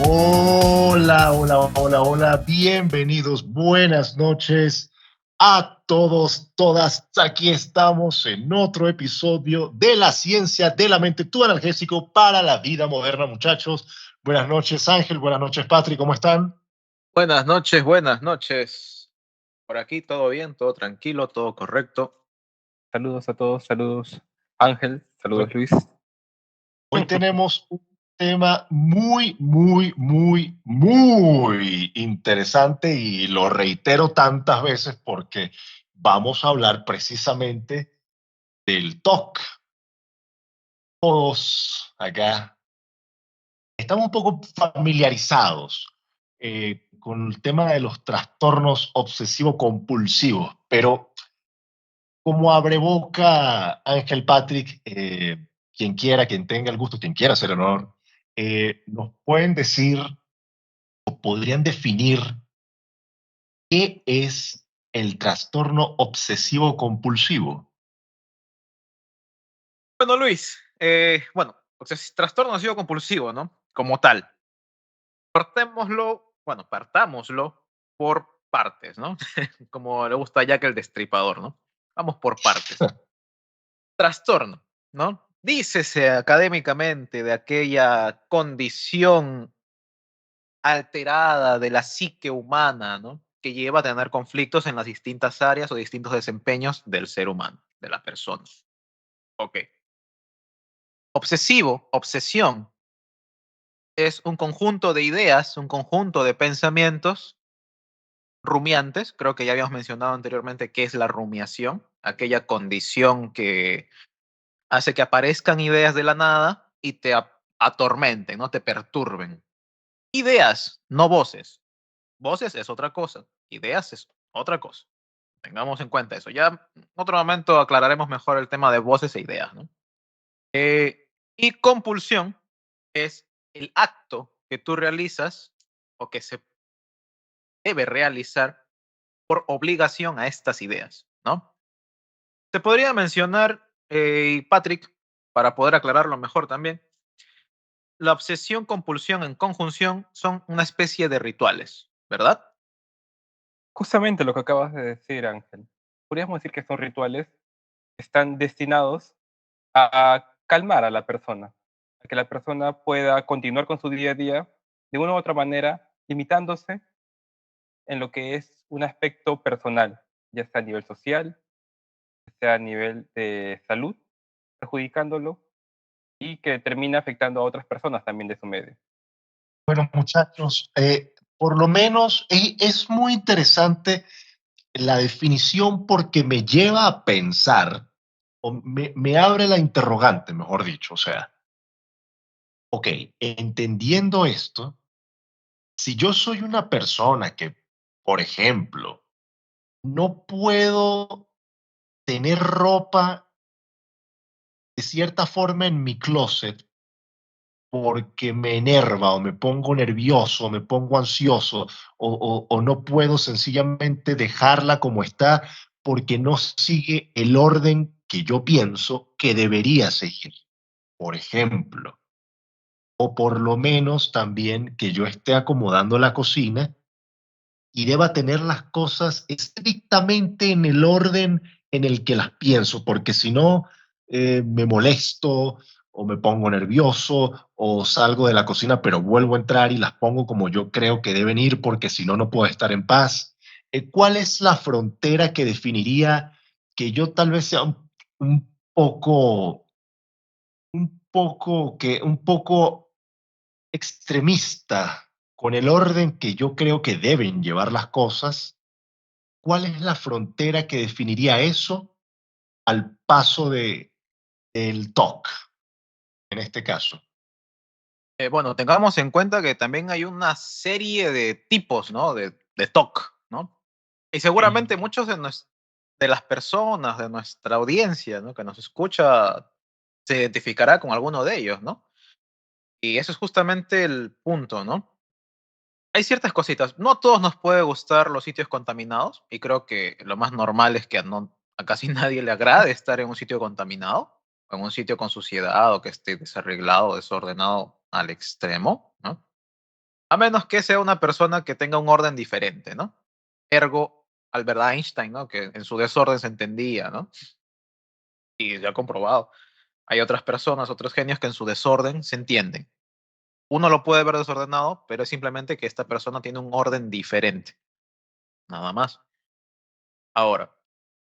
Hola, hola, hola, hola, bienvenidos, buenas noches a todos, todas. Aquí estamos en otro episodio de la ciencia de la mente, tu analgésico para la vida moderna, muchachos. Buenas noches, Ángel, buenas noches, Patrick, ¿cómo están? Buenas noches, buenas noches. Por aquí todo bien, todo tranquilo, todo correcto. Saludos a todos, saludos Ángel, Bueno, saludos Luis. hoy tenemos un tema muy interesante y lo reitero tantas veces porque vamos a hablar precisamente del TOC. Todos acá estamos un poco familiarizados con el tema de los trastornos obsesivo-compulsivos, pero como abre boca Ángel Patrick, quien quiera, quien tenga el gusto, quien quiera hacer el honor, nos pueden decir o podrían definir qué es el trastorno obsesivo-compulsivo. Bueno, Luis, trastorno obsesivo compulsivo, ¿no? Como tal. Partámoslo por partes, ¿no? Como le gusta a Jack el Destripador, ¿no? Vamos por partes. Trastorno, ¿no? Dícese académicamente de aquella condición alterada de la psique humana, ¿no? Que lleva a tener conflictos en las distintas áreas o distintos desempeños del ser humano, de la persona. Ok. Obsesivo, obsesión, es un conjunto de ideas, un conjunto de pensamientos rumiantes. Creo que ya habíamos mencionado anteriormente qué es la rumiación, aquella condición que hace que aparezcan ideas de la nada y te atormenten, ¿no? Te perturben. Ideas, no voces. Voces es otra cosa, ideas es otra cosa. Tengamos en cuenta eso. Ya en otro momento aclararemos mejor el tema de voces e ideas, ¿no? Y compulsión es el acto que tú realizas o que se debe realizar por obligación a estas ideas, ¿no? Te podría mencionar, Patrick, para poder aclararlo mejor también, la obsesión, compulsión en conjunción son una especie de rituales, ¿verdad? Justamente lo que acabas de decir, Ángel. Podríamos decir que son rituales que están destinados a calmar a la persona, a que la persona pueda continuar con su día a día de una u otra manera, limitándose en lo que es un aspecto personal, ya sea a nivel social, ya sea a nivel de salud, perjudicándolo y que termina afectando a otras personas también de su medio. Bueno, muchachos, por lo menos es muy interesante la definición porque me lleva a pensar, o me abre la interrogante, mejor dicho, o sea, ok, entendiendo esto, si yo soy una persona que, por ejemplo, no puedo tener ropa de cierta forma en mi closet porque me enerva o me pongo nervioso, o me pongo ansioso o no puedo sencillamente dejarla como está porque no sigue el orden que yo pienso que debería seguir, por ejemplo. O por lo menos también que yo esté acomodando la cocina y deba tener las cosas estrictamente en el orden en el que las pienso, porque si no, me molesto o me pongo nervioso o salgo de la cocina, pero vuelvo a entrar y las pongo como yo creo que deben ir, porque si no, no puedo estar en paz. ¿Cuál es la frontera que definiría que yo tal vez sea un poco, un poco extremista con el orden que yo creo que deben llevar las cosas? ¿Cuál es la frontera que definiría eso al paso del TOC, en este caso? Bueno, tengamos en cuenta que también hay una serie de tipos, ¿no? De TOC, ¿no? Y seguramente muchos de las personas de nuestra audiencia, ¿no? Que nos escucha se identificará con alguno de ellos, ¿no? Y eso es justamente el punto, ¿no? Hay ciertas cositas. No a todos nos puede gustar los sitios contaminados y creo que lo más normal es que a casi nadie le agrade estar en un sitio contaminado, o en un sitio con suciedad o que esté desarreglado, desordenado al extremo, ¿no? A menos que sea una persona que tenga un orden diferente, ¿no? Ergo, Albert Einstein, ¿no? Que en su desorden se entendía, ¿no? Y ya comprobado. Hay otras personas, otros genios que en su desorden se entienden. Uno lo puede ver desordenado, pero es simplemente que esta persona tiene un orden diferente. Nada más. Ahora,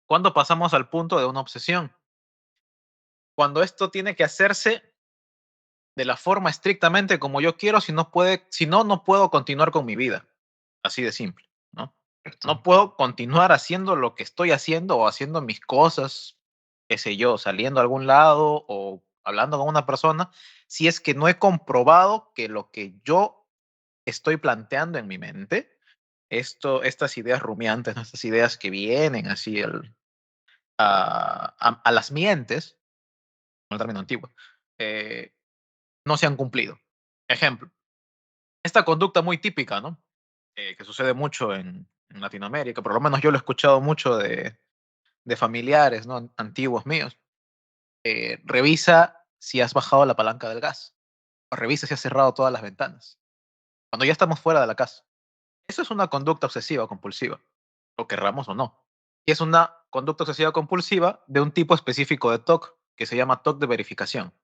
¿cuándo pasamos al punto de una obsesión? Cuando esto tiene que hacerse de la forma estrictamente como yo quiero, si no, no puedo continuar con mi vida. Así de simple, ¿no? No puedo continuar haciendo lo que estoy haciendo o haciendo mis cosas, qué sé yo, saliendo a algún lado o hablando con una persona, si es que no he comprobado que lo que yo estoy planteando en mi mente, estas ideas rumiantes, ¿no? Estas ideas que vienen así a las mientes, un término antiguo, eh, no se han cumplido. Ejemplo, esta conducta muy típica, ¿no? Que sucede mucho en Latinoamérica, por lo menos yo lo he escuchado mucho de familiares, ¿no? Antiguos míos. Revisa si has bajado la palanca del gas, o revisa si has cerrado todas las ventanas, cuando ya estamos fuera de la casa. Eso es una conducta obsesiva o compulsiva, lo querramos o no. Y es una conducta obsesiva compulsiva de un tipo específico de TOC, que se llama TOC de verificación.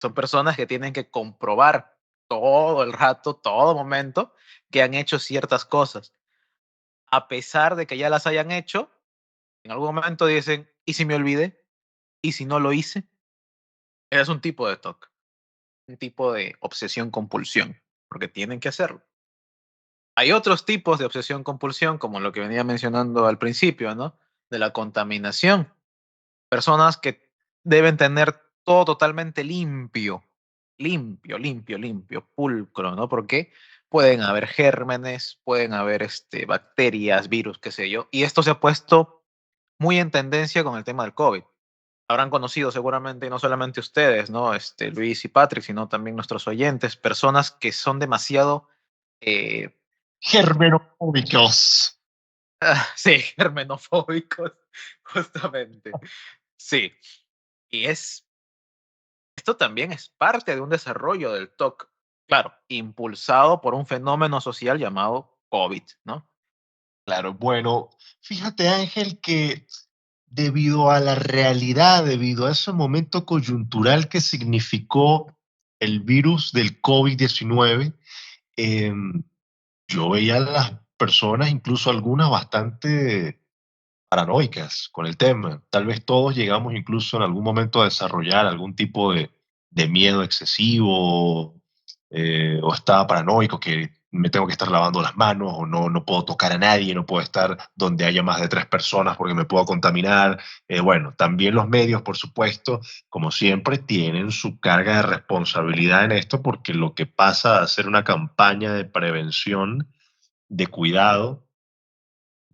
Son personas que tienen que comprobar todo el rato, todo momento, que han hecho ciertas cosas. A pesar de que ya las hayan hecho, en algún momento dicen, ¿y si me olvidé? ¿Y si no lo hice? Ese es un tipo de TOC, un tipo de obsesión compulsión, porque tienen que hacerlo. Hay otros tipos de obsesión compulsión, como lo que venía mencionando al principio, ¿no? De la contaminación. Personas que deben tener todo totalmente limpio, limpio, pulcro, ¿no? Porque pueden haber gérmenes, pueden haber bacterias, virus, qué sé yo. Y esto se ha puesto muy en tendencia con el tema del COVID. Habrán conocido seguramente, y no solamente ustedes, ¿no? Luis y Patrick, sino también nuestros oyentes, personas que son demasiado, eh, Germenofóbicos. sí, germenofóbicos, justamente. Sí, y esto también es parte de un desarrollo del TOC, claro, impulsado por un fenómeno social llamado COVID, ¿no? Claro, bueno, fíjate Ángel que debido a la realidad, debido a ese momento coyuntural que significó el virus del COVID-19, em, yo veía a las personas, incluso algunas bastante paranoicas con el tema. Tal vez todos llegamos incluso en algún momento a desarrollar algún tipo de miedo excesivo, o estaba paranoico que me tengo que estar lavando las manos o no, no puedo tocar a nadie, no puedo estar donde haya más de 3 personas porque me puedo contaminar. Bueno, también los medios, por supuesto, como siempre, tienen su carga de responsabilidad en esto porque lo que pasa a ser una campaña de prevención, de cuidado,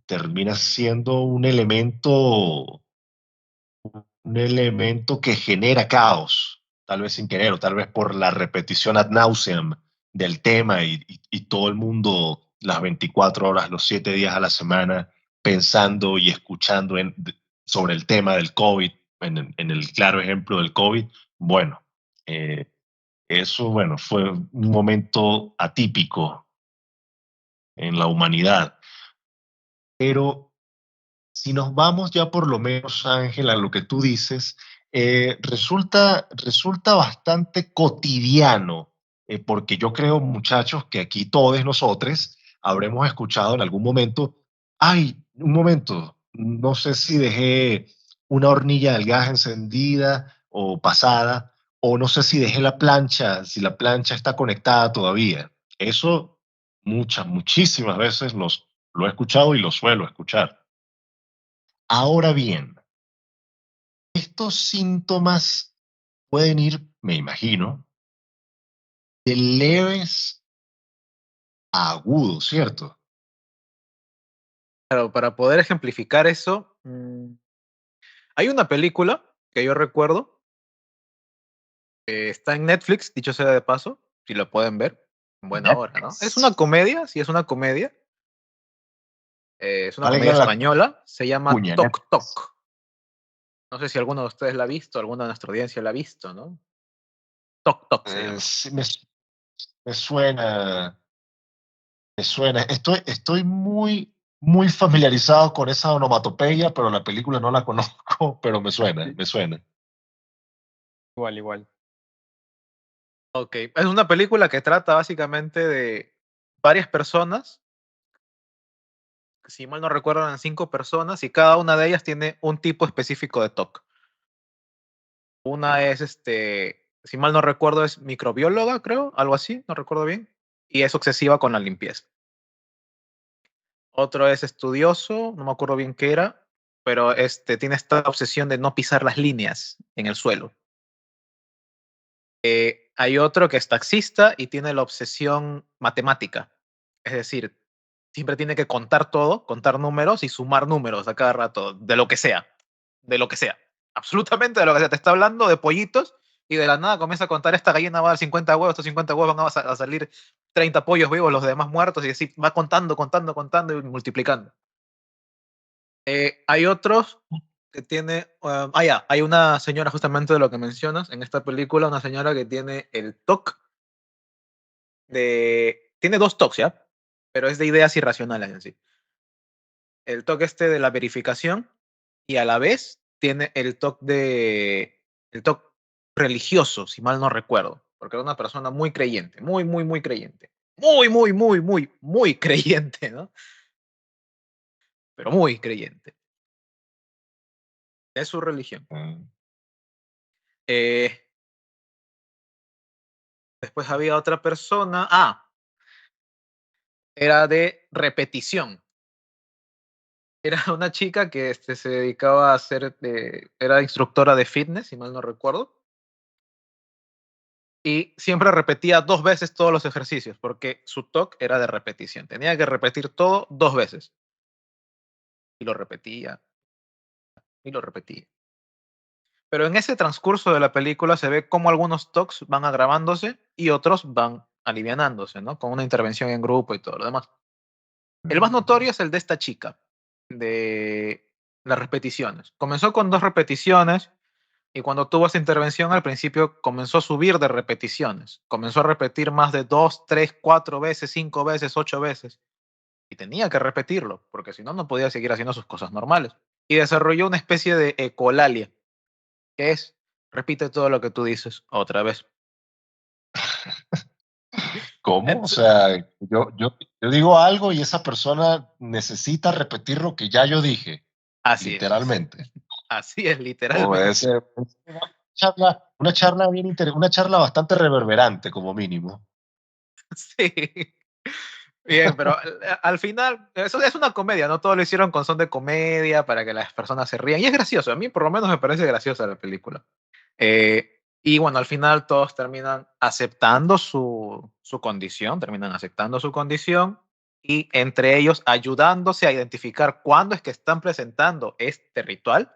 termina siendo un elemento que genera caos, tal vez sin querer, o tal vez por la repetición ad nauseam del tema y todo el mundo las 24 horas, los 7 días a la semana, pensando y escuchando sobre el tema del COVID, en el claro ejemplo del COVID. Bueno, eh, eso bueno, fue un momento atípico en la humanidad, pero si nos vamos ya por lo menos, Ángela, a lo que tú dices, resulta bastante cotidiano, porque yo creo, muchachos, que aquí todos nosotros habremos escuchado en algún momento, ay, un momento, no sé si dejé una hornilla del gas encendida o pasada, o no sé si dejé la plancha, si la plancha está conectada todavía. Eso muchísimas veces lo he escuchado y lo suelo escuchar. Ahora bien, estos síntomas pueden ir, me imagino, de leves a agudos, ¿cierto? Claro, para poder ejemplificar eso, hay una película que yo recuerdo, está en Netflix, dicho sea de paso, si la pueden ver, en buena hora, ¿no? Es una Netflix. comedia, sí es una comedia, es una comedia Valga la española, se llama cuña, Tok Netflix. Tok. No sé si alguno de ustedes la ha visto, alguna de nuestra audiencia la ha visto, ¿no? Tok Tok se llama. Sí, me suena. Me suena. Estoy muy familiarizado con esa onomatopeya, pero la película no la conozco, pero me suena, Sí, me suena. igual, igual. Ok, es una película que trata básicamente de varias personas, si mal no recuerdo eran 5 personas, y cada una de ellas tiene un tipo específico de TOC. Una es, si mal no recuerdo, es microbióloga, creo, algo así, no recuerdo bien, y es obsesiva con la limpieza. Otro es estudioso, no me acuerdo bien qué era, pero tiene esta obsesión de no pisar las líneas en el suelo. Hay otro que es taxista y tiene la obsesión matemática. Es decir, siempre tiene que contar todo, contar números y sumar números a cada rato, de lo que sea, de lo que sea, absolutamente de lo que sea. Te está hablando de pollitos y de la nada comienza a contar: esta gallina va a dar 50 huevos, estos 50 huevos van a salir 30 pollos vivos, los demás muertos, y así va contando, contando, contando y multiplicando. Hay otros que tiene, ya, hay una señora justamente de lo que mencionas en esta película, una señora que tiene el TOC tiene dos TOCs, ¿ya? Pero es de ideas irracionales en sí. El TOC de la verificación, y a la vez tiene el TOC religioso, si mal no recuerdo, porque era una persona muy creyente, muy, muy, muy creyente. Muy, muy, muy, muy, muy creyente, ¿no? Pero muy creyente. Es su religión. Mm. Eh, Después había otra persona. Era de repetición. Era una chica que se dedicaba a hacer, era instructora de fitness, si mal no recuerdo, y siempre repetía 2 veces todos los ejercicios, porque su TOC era de repetición. Tenía que repetir todo 2 veces. Y lo repetía, y lo repetía. Pero en ese transcurso de la película se ve cómo algunos TOCs van agravándose y otros van alivianándose, ¿no? Con una intervención en grupo y todo lo demás. El más notorio es el de esta chica, de las repeticiones. Comenzó con 2 repeticiones y cuando tuvo esa intervención al principio comenzó a subir de repeticiones. Comenzó a repetir más de 2, 3, 4 veces, 5 veces, 8 veces. Y tenía que repetirlo, porque si no, no podía seguir haciendo sus cosas normales. Y desarrolló una especie de ecolalia, que es: repite todo lo que tú dices otra vez. ¿Cómo? O Ent- sea, yo digo algo y esa persona necesita repetir lo que ya yo dije, Así es. literalmente. Así es, O literalmente. es una charla bastante reverberante, como mínimo. Sí. Bien, pero al final, eso es una comedia, ¿no? Todo lo hicieron con son de comedia para que las personas se rían. Y es gracioso, a mí por lo menos me parece graciosa la película. Y bueno, al final todos terminan aceptando su condición, terminan aceptando su condición y entre ellos ayudándose a identificar cuándo es que están presentando este ritual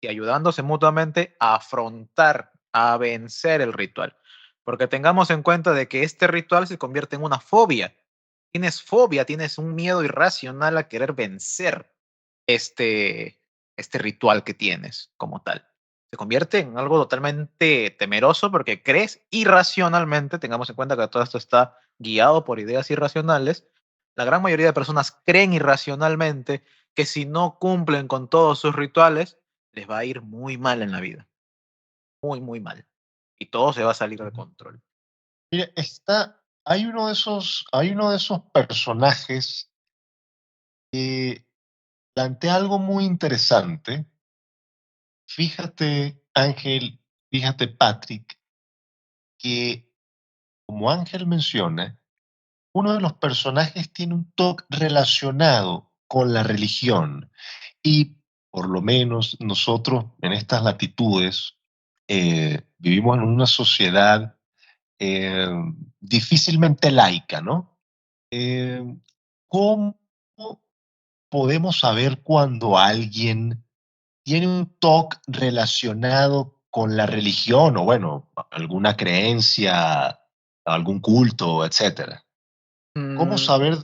y ayudándose mutuamente a afrontar, a vencer el ritual. Porque tengamos en cuenta de que este ritual se convierte en una fobia. Tienes fobia, tienes un miedo irracional a querer vencer este, este ritual que tienes como tal. Se convierte en algo totalmente temeroso porque crees irracionalmente. Tengamos en cuenta que todo esto está guiado por ideas irracionales. La gran mayoría de personas creen irracionalmente que si no cumplen con todos sus rituales, les va a ir muy mal en la vida. Muy, muy mal. Y todo se va a salir de control. Mire, hay uno de esos personajes que plantea algo muy interesante. Fíjate, Ángel, fíjate, Patrick, que como Ángel menciona, uno de los personajes tiene un toque relacionado con la religión y por lo menos nosotros en estas latitudes vivimos en una sociedad eh, difícilmente laica, ¿no? Eh, ¿Cómo podemos saber cuando alguien tiene un toque relacionado con la religión o, bueno, alguna creencia, algún culto, etcétera? ¿Cómo Mm, saber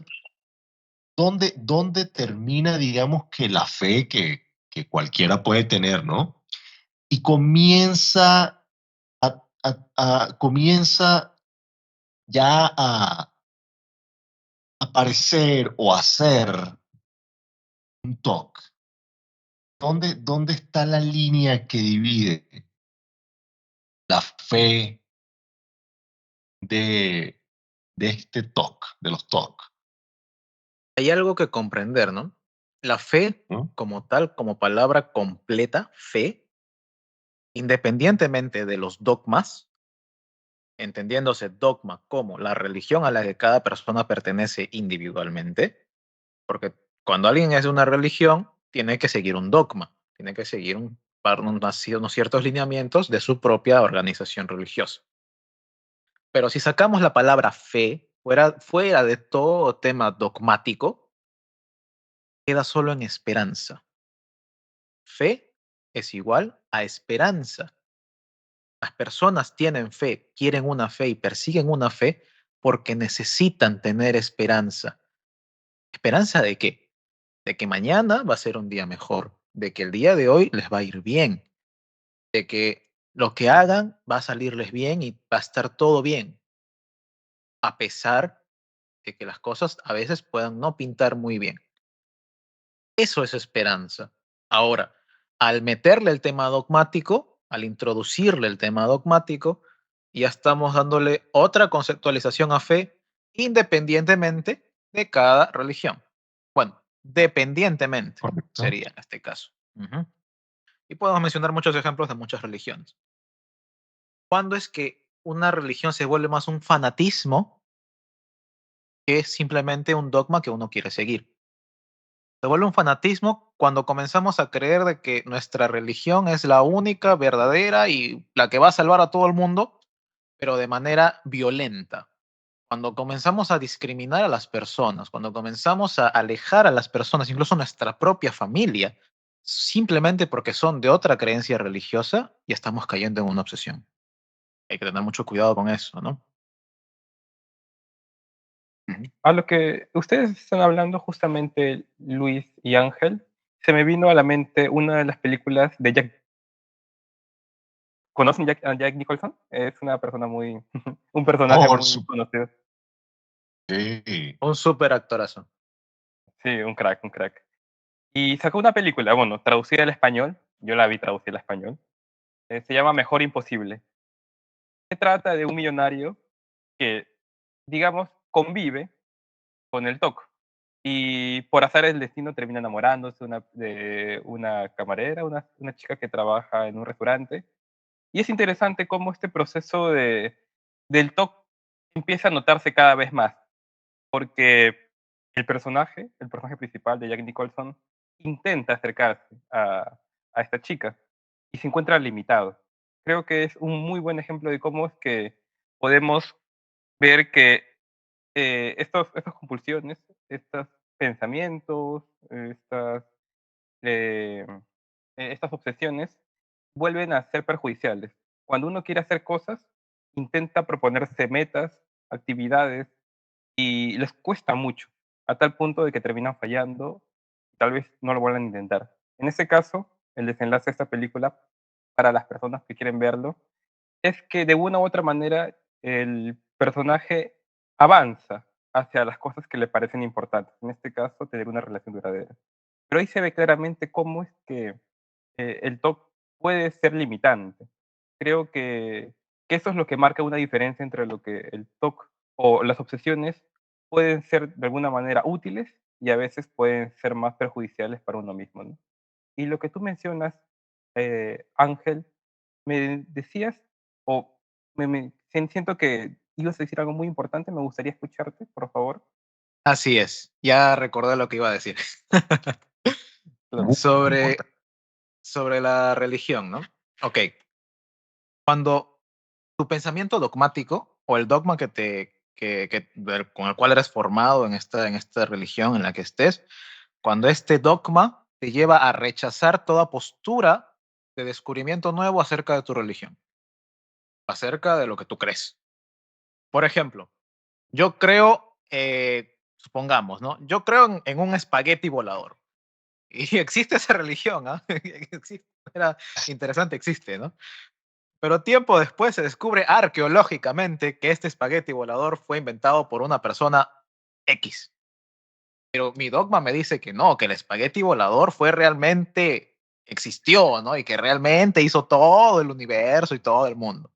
dónde termina, digamos, que la fe que cualquiera puede tener, ¿no? Y comienza ya a aparecer o hacer un TOC? ¿Dónde está la línea que divide la fe de, de este TOC, de los TOC? Hay algo que comprender, ¿no? La fe, ¿No? como tal, como palabra completa, fe, independientemente de los dogmas, entendiéndose dogma como la religión a la que cada persona pertenece individualmente, porque cuando alguien es de una religión, tiene que seguir un dogma, tiene que seguir unos ciertos lineamientos de su propia organización religiosa. Pero si sacamos la palabra fe fuera de todo tema dogmático, queda solo en esperanza. Fe es igual a esperanza. Las personas tienen fe, quieren una fe y persiguen una fe porque necesitan tener esperanza. ¿Esperanza de qué? De que mañana va a ser un día mejor, de que el día de hoy les va a ir bien, de que lo que hagan va a salirles bien y va a estar todo bien, a pesar de que las cosas a veces puedan no pintar muy bien. Eso es esperanza. Ahora, al meterle el tema dogmático, al introducirle el tema dogmático, ya estamos dándole otra conceptualización a fe independientemente de cada religión. Bueno, dependientemente Correcto. sería en este caso. Ujú. Y podemos mencionar muchos ejemplos de muchas religiones. ¿Cuándo es que una religión se vuelve más un fanatismo que simplemente un dogma que uno quiere seguir? Se vuelve un fanatismo cuando comenzamos a creer de que nuestra religión es la única, verdadera y la que va a salvar a todo el mundo, pero de manera violenta. Cuando comenzamos a discriminar a las personas, cuando comenzamos a alejar a las personas, incluso nuestra propia familia, simplemente porque son de otra creencia religiosa, y estamos cayendo en una obsesión. Hay que tener mucho cuidado con eso, ¿no? Ujú. A lo que ustedes están hablando justamente, Luis y Ángel, se me vino a la mente una de las películas de Jack. ¿Conocen a Jack Nicholson? Es una persona muy un personaje Por muy su... conocido. Sí. Un súper actorazo. Sí, un crack, un crack. Y sacó una película, bueno, traducida al español, yo la vi traducida al español, se llama Mejor Imposible. Se trata de un millonario que, digamos, convive con el TOC. Y por azar del destino termina enamorándose de una camarera, una chica que trabaja en un restaurante. Y es interesante cómo este proceso del TOC empieza a notarse cada vez más, porque el personaje principal de Jack Nicholson, intenta acercarse a esta chica y se encuentra limitado. Creo que es un muy buen ejemplo de cómo es que podemos ver que estas compulsiones, estos pensamientos, eh, estas obsesiones vuelven a ser perjudiciales. Cuando uno quiere hacer cosas, intenta proponerse metas, actividades, y les cuesta mucho, a tal punto de que terminan fallando, y tal vez no lo vuelvan a intentar. En ese caso, el desenlace de esta película, para las personas que quieren verlo, es que de una u otra manera el personaje avanza hacia las cosas que le parecen importantes. En este caso, tener una relación duradera. Pero ahí se ve claramente cómo es que el TOC puede ser limitante. Creo que eso es lo que marca una diferencia entre lo que el TOC o las obsesiones pueden ser de alguna manera útiles y a veces pueden ser más perjudiciales para uno mismo, ¿no? Y lo que tú mencionas, Ángel, me decías, o siento que ibas a decir algo muy importante, me gustaría escucharte, por favor. Así es, ya recordé lo que iba a decir. Claro. Muy importante. sobre la religión, ¿no? Ok, cuando tu pensamiento dogmático o el dogma con el cual eres formado en esta religión en la que estés, cuando este dogma te lleva a rechazar toda postura de descubrimiento nuevo acerca de tu religión, acerca de lo que tú crees. Por ejemplo, yo creo, supongamos, ¿no? Yo creo en un espagueti volador. Y existe esa religión, ¿ah? Existe, era interesante, existe, ¿no? Pero tiempo después se descubre arqueológicamente que este espagueti volador fue inventado por una persona X. Pero mi dogma me dice que no, que el espagueti volador fue realmente, existió, ¿no? Y que realmente hizo todo el universo y todo el mundo.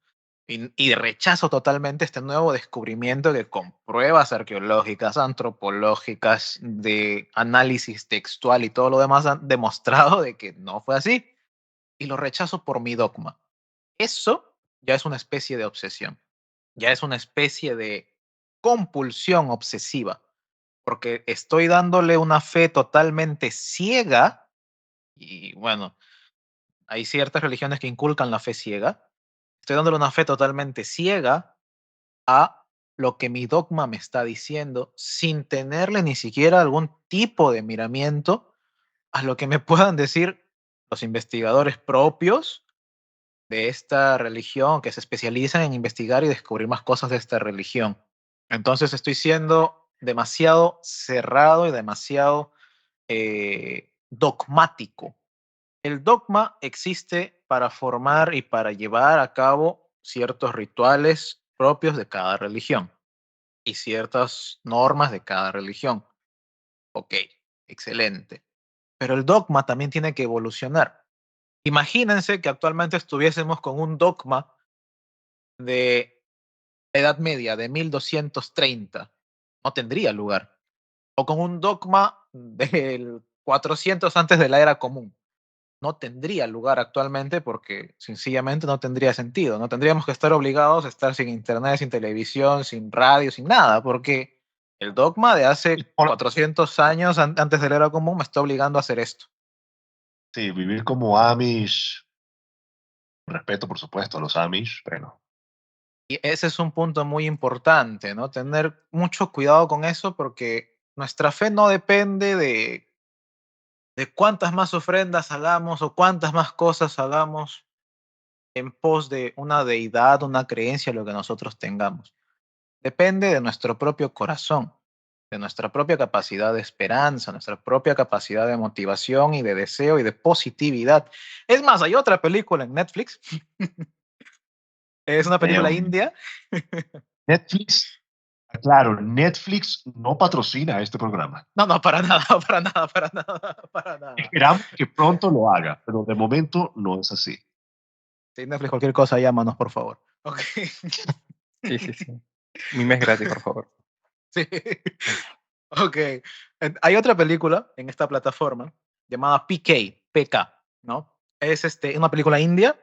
Y rechazo totalmente este nuevo descubrimiento que con pruebas arqueológicas, antropológicas, de análisis textual y todo lo demás han demostrado de que no fue así. Y lo rechazo por mi dogma. Eso ya es una especie de obsesión, ya es una especie de compulsión obsesiva, porque estoy dándole una fe totalmente ciega, y bueno, hay ciertas religiones que inculcan la fe ciega, estoy dándole una fe totalmente ciega a lo que mi dogma me está diciendo, sin tenerle ni siquiera algún tipo de miramiento a lo que me puedan decir los investigadores propios de esta religión, que se especializan en investigar y descubrir más cosas de esta religión. Entonces estoy siendo demasiado cerrado y demasiado dogmático. El dogma existe para formar y para llevar a cabo ciertos rituales propios de cada religión y ciertas normas de cada religión. Ok, excelente. Pero el dogma también tiene que evolucionar. Imagínense que actualmente estuviésemos con un dogma de Edad Media de 1230. No tendría lugar. O con un dogma del 400 antes de la era común. No tendría lugar actualmente porque sencillamente no tendría sentido. No tendríamos que estar obligados a estar sin internet, sin televisión, sin radio, sin nada, porque el dogma de hace 400 años antes de la era común me está obligando a hacer esto. Sí, vivir como Amish, respeto por supuesto a los Amish, pero Y ese es un punto muy importante, ¿no? Tener mucho cuidado con eso porque nuestra fe no depende de cuántas más ofrendas hagamos o cuántas más cosas hagamos en pos de una deidad, una creencia, lo que nosotros tengamos. Depende de nuestro propio corazón, de nuestra propia capacidad de esperanza, nuestra propia capacidad de motivación y de deseo y de positividad. Es más, hay otra película en Netflix, es una película india. Netflix, claro, Netflix no patrocina este programa. No, no, para nada, para nada, para nada, para nada. Esperamos que pronto lo haga, pero de momento no es así. Si Netflix, cualquier cosa, llámanos, por favor. Ok. Sí, sí, sí. Mi mes gratis, por favor. Sí. Ok. Hay otra película en esta plataforma llamada PK, ¿no? Es una película india.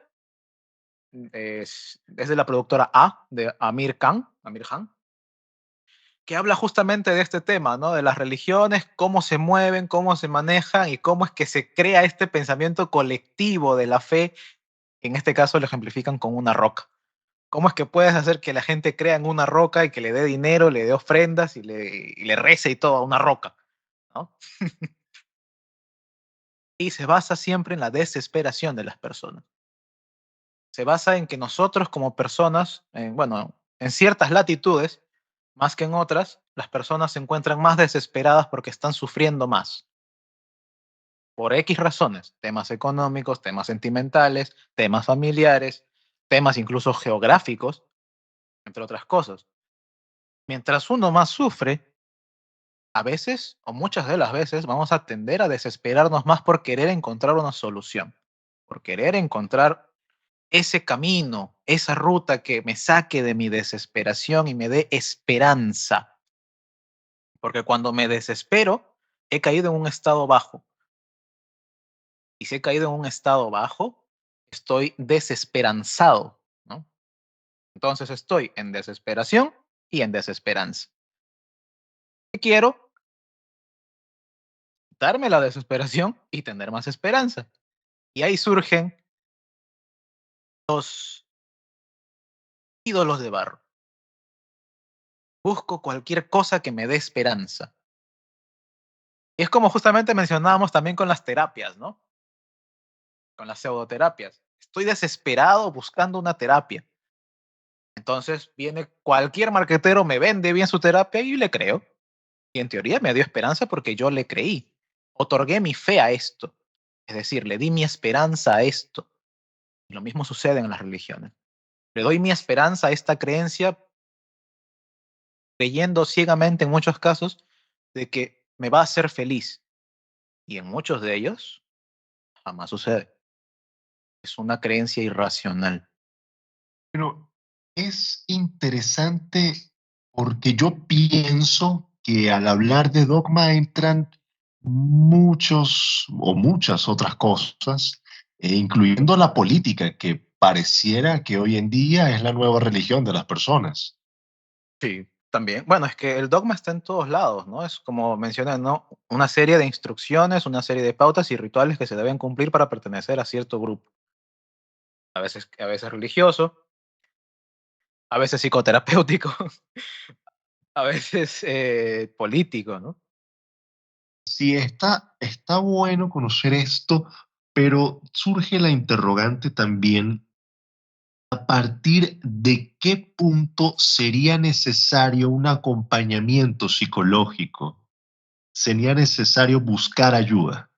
Es de la productora A, de Amir Khan, que habla justamente de este tema, ¿no? De las religiones, cómo se mueven, cómo se manejan y cómo es que se crea este pensamiento colectivo de la fe. En este caso lo ejemplifican con una roca. ¿Cómo es que puedes hacer que la gente crea en una roca y que le dé dinero, le dé ofrendas y le rece y todo a una roca? ¿No? Y se basa siempre en la desesperación de las personas. Se basa en que nosotros como personas, bueno, en ciertas latitudes, más que en otras, las personas se encuentran más desesperadas porque están sufriendo más. Por X razones, temas económicos, temas sentimentales, temas familiares, temas incluso geográficos, entre otras cosas. Mientras uno más sufre, a veces, o muchas de las veces, vamos a tender a desesperarnos más por querer encontrar una solución, por querer encontrar ese camino, esa ruta que me saque de mi desesperación y me dé esperanza. Porque cuando me desespero, he caído en un estado bajo. Y si he caído en un estado bajo, estoy desesperanzado, ¿no? Entonces estoy en desesperación y en desesperanza. ¿Qué quiero? Darme la desesperación y tener más esperanza. Y ahí surgen los ídolos de barro. Busco cualquier cosa que me dé esperanza. Y es como justamente mencionábamos también con las terapias, ¿no? Con las pseudoterapias. Estoy desesperado buscando una terapia. Entonces viene cualquier marquetero, me vende bien su terapia y le creo. Y en teoría me dio esperanza porque yo le creí. Otorgué mi fe a esto. Es decir, le di mi esperanza a esto. Y lo mismo sucede en las religiones. Le doy mi esperanza a esta creencia creyendo ciegamente en muchos casos de que me va a hacer feliz. Y en muchos de ellos jamás sucede. Es una creencia irracional. Pero es interesante porque yo pienso que al hablar de dogma entran muchos o muchas otras cosas, incluyendo la política, que pareciera que hoy en día es la nueva religión de las personas. Sí, también. Bueno, es que el dogma está en todos lados, ¿no? Es como mencioné, ¿no? Una serie de instrucciones, una serie de pautas y rituales que se deben cumplir para pertenecer a cierto grupo. A veces religioso, a veces psicoterapéutico, a veces político, ¿no? Sí, está bueno conocer esto, pero surge la interrogante también. ¿A partir de qué punto sería necesario un acompañamiento psicológico? ¿Sería necesario buscar ayuda?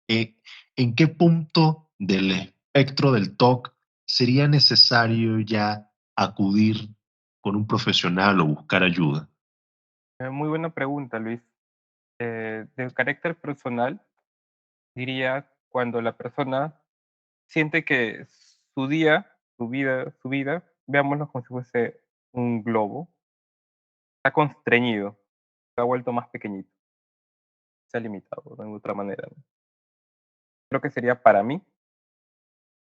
Eh, ¿En qué punto del espectro del TOC sería necesario ya acudir con un profesional o buscar ayuda? Muy buena pregunta, Luis. De carácter personal, diría cuando la persona siente que su día, su vida, veámoslo como si fuese un globo, está constreñido, se ha vuelto más pequeñito, se ha limitado de otra manera, ¿no? Creo que sería para mí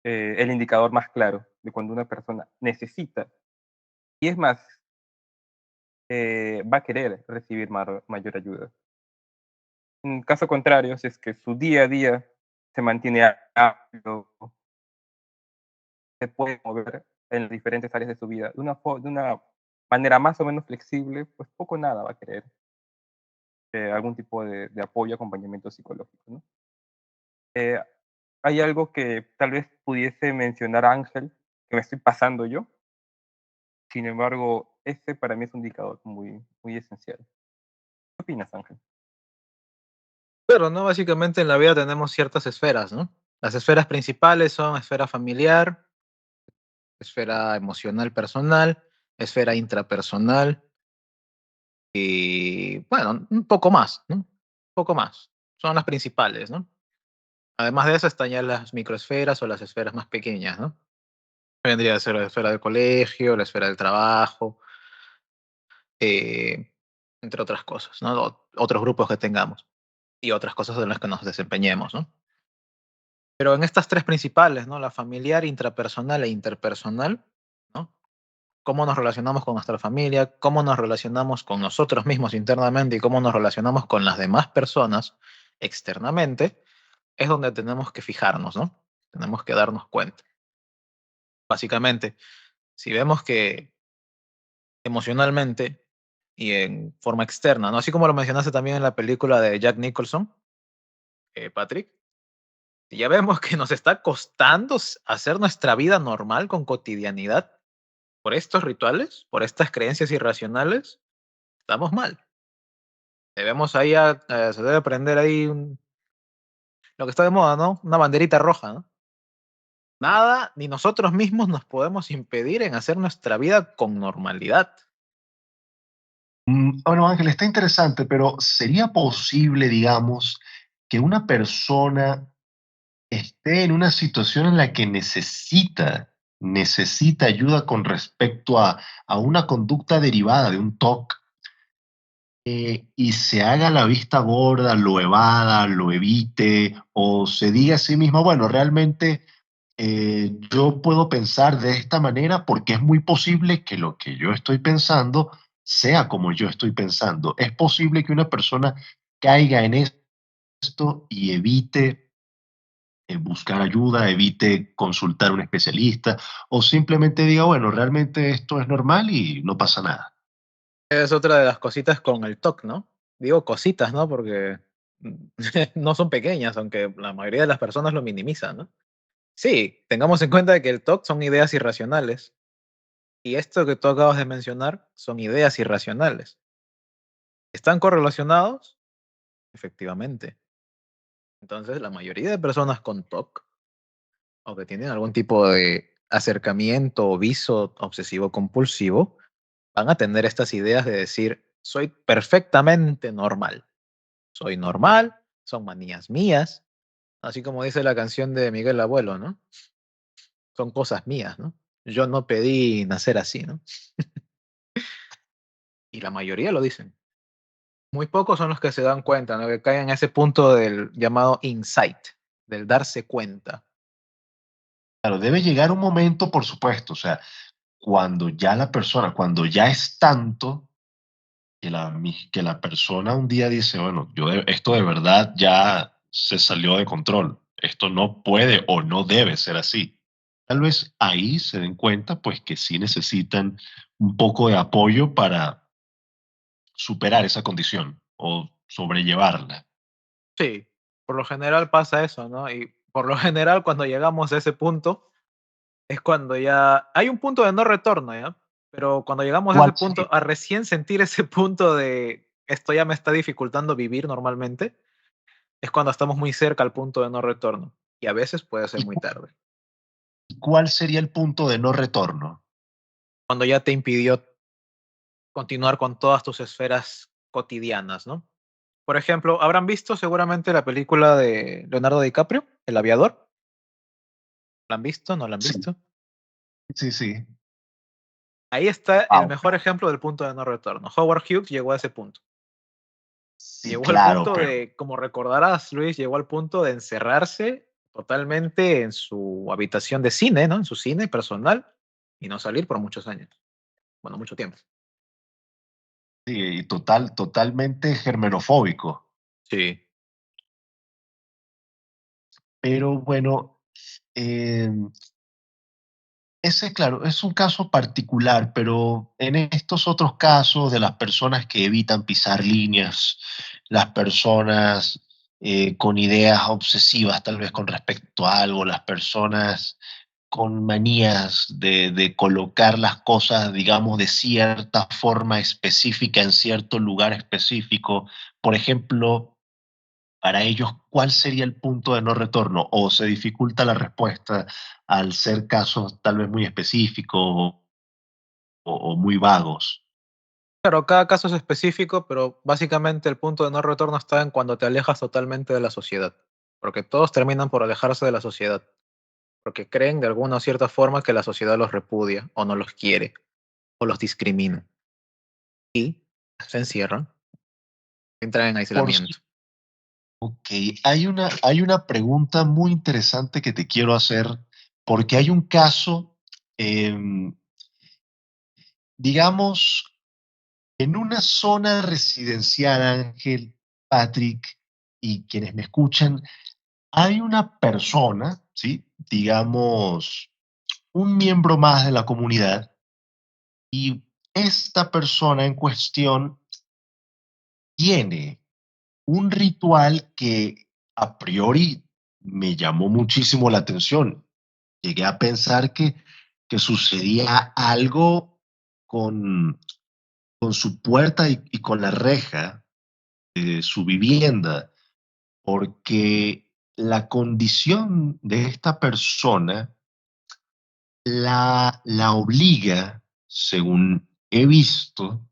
el indicador más claro de cuando una persona necesita, y es más, va a querer recibir mayor ayuda. En caso contrario, si es que su día a día se mantiene árido, se puede mover en las diferentes áreas de su vida de una manera más o menos flexible, pues poco o nada va a querer algún tipo de apoyo, acompañamiento psicológico, ¿no? Eh, Hay algo que tal vez pudiese mencionar Ángel, que me estoy pasando yo, sin embargo, este para mí es un indicador muy esencial. ¿Qué opinas, Ángel? Pero, ¿no? Básicamente en la vida tenemos ciertas esferas, ¿no? Las esferas principales son esfera familiar, esfera emocional personal, esfera intrapersonal y, bueno, un poco más, ¿no? Un poco más. Son las principales, ¿no? Además de eso están ya las microesferas o las esferas más pequeñas, ¿no? Vendría a ser la esfera del colegio, la esfera del trabajo, eh, entre otras cosas, ¿no? Otros grupos que tengamos y otras cosas en las que nos desempeñemos, ¿no? Pero en estas tres principales, ¿no? La familiar, intrapersonal e interpersonal, ¿no? Cómo nos relacionamos con nuestra familia, cómo nos relacionamos con nosotros mismos internamente y cómo nos relacionamos con las demás personas externamente, es donde tenemos que fijarnos, ¿no? Tenemos que darnos cuenta. Básicamente, si vemos que emocionalmente y en forma externa, ¿no? Así como lo mencionaste también en la película de Jack Nicholson, Patrick, si ya vemos que nos está costando hacer nuestra vida normal con cotidianidad por estos rituales, por estas creencias irracionales, estamos mal. Debemos ahí, se debe prender ahí lo que está de moda, ¿no? Una banderita roja, ¿no? Nada, ni nosotros mismos nos podemos impedir en hacer nuestra vida con normalidad. Bueno, Ángel, está interesante, pero ¿sería posible, digamos, que una persona esté en una situación en la que necesita ayuda con respecto a una conducta derivada de un TOC, y se haga la vista gorda, lo evada, lo evite, o se diga a sí misma, bueno, realmente yo puedo pensar de esta manera porque es muy posible que lo que yo estoy pensando sea como yo estoy pensando? Es posible que una persona caiga en esto y evite buscar ayuda, evite consultar a un especialista o simplemente diga, bueno, realmente esto es normal y no pasa nada. Es otra de las cositas con el TOC, ¿no? Digo cositas, ¿no? Porque no son pequeñas, aunque la mayoría de las personas lo minimizan, ¿no? Sí, tengamos en cuenta de que el TOC son ideas irracionales. Y esto que tú acabas de mencionar son ideas irracionales. ¿Están correlacionados? Efectivamente. Entonces, la mayoría de personas con TOC o que tienen algún tipo de acercamiento o viso obsesivo compulsivo van a tener estas ideas de decir, soy perfectamente normal. soy normal, son manías mías, así como dice la canción de Miguel Abuelo, ¿no? Son cosas mías, ¿no? Yo no pedí nacer así, ¿no? Y la mayoría lo dicen. Muy pocos son los que se dan cuenta, ¿no? Que caen en ese punto del llamado insight, del darse cuenta. Claro, debe llegar un momento, por supuesto, o sea, cuando ya la persona, cuando ya es tanto que la persona un día dice, bueno, esto de verdad ya se salió de control, esto no puede o no debe ser así. Tal vez ahí se den cuenta, pues, que sí necesitan un poco de apoyo para superar esa condición o sobrellevarla. Sí, por lo general pasa eso, ¿no? Y por lo general cuando llegamos a ese punto es cuando ya hay un punto de no retorno, ¿ya? Pero cuando llegamos a ese ¿Cuál sería? punto, a recién sentir ese punto de esto ya me está dificultando vivir normalmente, es cuando estamos muy cerca al punto de no retorno. Y a veces puede ser ¿Y muy tarde. cuál sería el punto de no retorno? Cuando ya te impidió continuar con todas tus esferas cotidianas, ¿no? Por ejemplo, habrán visto seguramente la película de Leonardo DiCaprio, El Aviador. ¿La han visto? ¿No la han Sí, visto? sí, sí. Ahí está el Wow. mejor ejemplo del punto de no retorno. Howard Hughes llegó a ese punto. Sí, Llegó al claro, punto pero de, como recordarás, Luis, llegó al punto de encerrarse totalmente en su habitación de cine, ¿no? En su cine personal y no salir por muchos años. Bueno, mucho tiempo. sí, y totalmente germenofóbico. Sí. Pero bueno, ese, claro, es un caso particular, pero en estos otros casos de las personas que evitan pisar líneas, las personas con ideas obsesivas tal vez con respecto a algo, las personas con manías de colocar las cosas, digamos, de cierta forma específica en cierto lugar específico, por ejemplo, para ellos, ¿cuál sería el punto de no retorno? ¿O se dificulta la respuesta al ser casos tal vez muy específicos o muy vagos? Claro, cada caso es específico, pero básicamente el punto de no retorno está en cuando te alejas totalmente de la sociedad. Porque todos terminan por alejarse de la sociedad. Porque creen de alguna o cierta forma que la sociedad los repudia o no los quiere o los discrimina. Y se encierran, entran en Por aislamiento. su- ok, hay una pregunta muy interesante que te quiero hacer, porque hay un caso, em, digamos, en una zona residencial, Ángel, Patrick, y quienes me escuchan, hay una persona, ¿sí? Digamos, un miembro más de la comunidad y esta persona en cuestión tiene un ritual que a priori me llamó muchísimo la atención. Llegué a pensar que sucedía algo con, con su puerta y con la reja de su vivienda, porque la condición de esta persona la obliga, según he visto,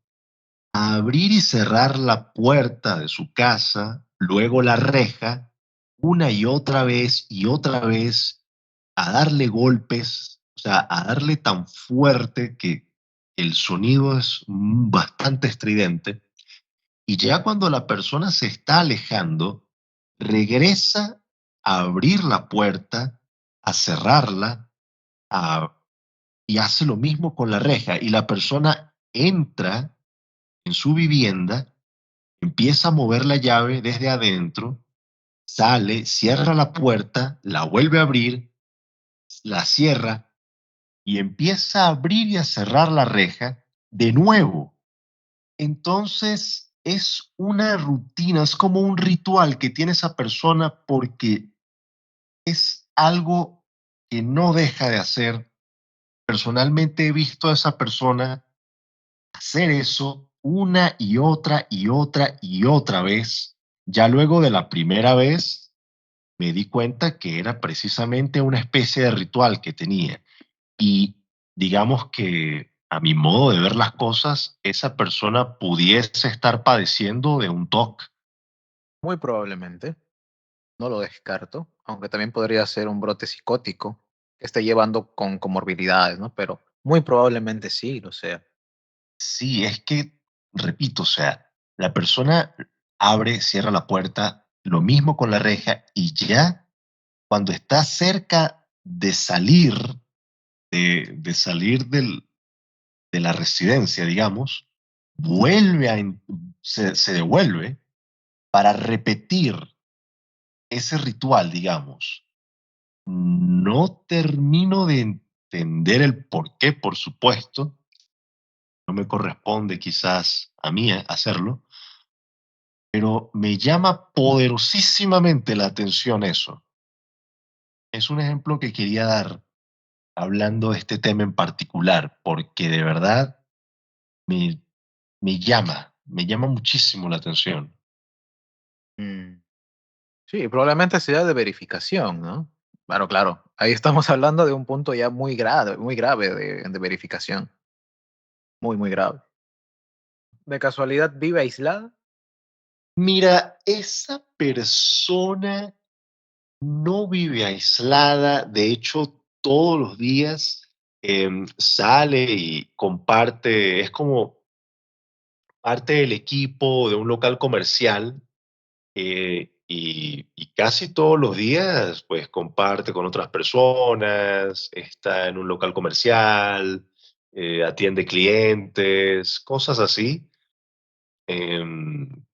a abrir y cerrar la puerta de su casa, luego la reja, una y otra vez, a darle golpes, o sea, a darle tan fuerte que el sonido es bastante estridente, y ya cuando la persona se está alejando, regresa a abrir la puerta, a cerrarla, a y hace lo mismo con la reja y la persona entra en su vivienda, empieza a mover la llave desde adentro, sale, cierra la puerta, la vuelve a abrir, la cierra y empieza a abrir y a cerrar la reja de nuevo. Entonces es una rutina, es como un ritual que tiene esa persona porque es algo que no deja de hacer. Personalmente he visto a esa persona hacer eso una y otra y otra y otra vez. Ya luego de la primera vez me di cuenta que era precisamente una especie de ritual que tenía. Y digamos que a mi modo de ver las cosas, esa persona pudiese estar padeciendo de un TOC. Muy probablemente, no lo descarto, aunque también podría ser un brote psicótico que esté llevando con comorbilidades, ¿no? Pero muy probablemente sí lo sea. Sí, es que, repito, o sea, la persona abre, cierra la puerta, lo mismo con la reja y ya cuando está cerca de salir, de salir de la residencia, digamos, vuelve se devuelve para repetir ese ritual, digamos. No termino de entender el por qué, por supuesto, no me corresponde quizás a mí hacerlo, pero me llama poderosísimamente la atención eso. Es un ejemplo que quería dar hablando de este tema en particular, porque de verdad me, me llama muchísimo la atención. Mm, sí, probablemente sea de verificación, ¿no? Claro, claro. Ahí estamos hablando de un punto ya muy grave de verificación. Muy, muy grave. ¿De casualidad vive aislada? Mira, esa persona no vive aislada, de hecho, todos los días sale y comparte, es como parte del equipo de un local comercial y casi todos los días pues comparte con otras personas, está en un local comercial, atiende clientes, cosas así. Em,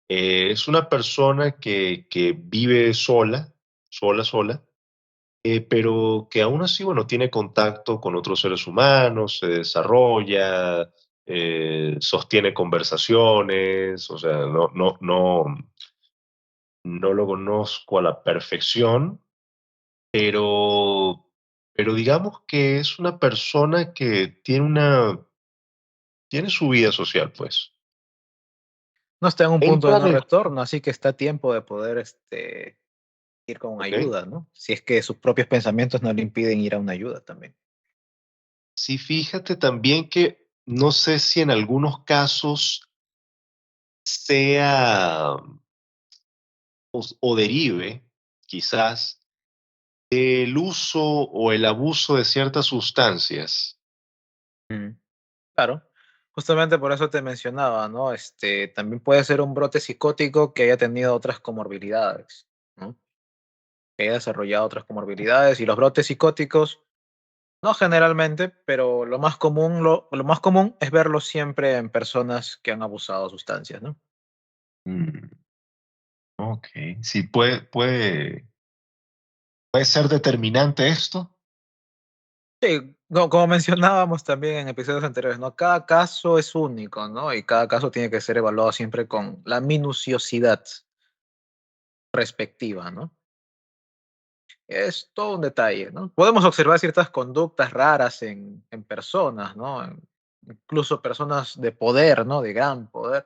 es una persona que vive sola, pero que aún así, bueno, tiene contacto con otros seres humanos, se desarrolla, sostiene conversaciones, o sea, no lo conozco a la perfección, pero, pero digamos que es una persona que tiene su vida social, pues. No está en un punto de Entra no de, retorno, así que está a tiempo de poder ir con ok, ayuda, ¿no? Si es que sus propios pensamientos no le impiden ir a una ayuda también. sí, fíjate también que no sé si en algunos casos sea o derive quizás del uso o el abuso de ciertas sustancias. Mm, claro. Justamente por eso te mencionaba, ¿no? También puede ser un brote psicótico que haya tenido otras comorbilidades, ¿no? Que haya desarrollado otras comorbilidades y los brotes psicóticos, no generalmente, pero lo más común es verlos siempre en personas que han abusado de sustancias, ¿no? Mm, ok, sí, puede ser determinante esto. Sí, como mencionábamos también en episodios anteriores, ¿no? Cada caso es único, ¿no? Y cada caso tiene que ser evaluado siempre con la minuciosidad respectiva, ¿no? Es todo un detalle, ¿no? Podemos observar ciertas conductas raras en personas, ¿no? Incluso personas de poder, ¿no? De gran poder.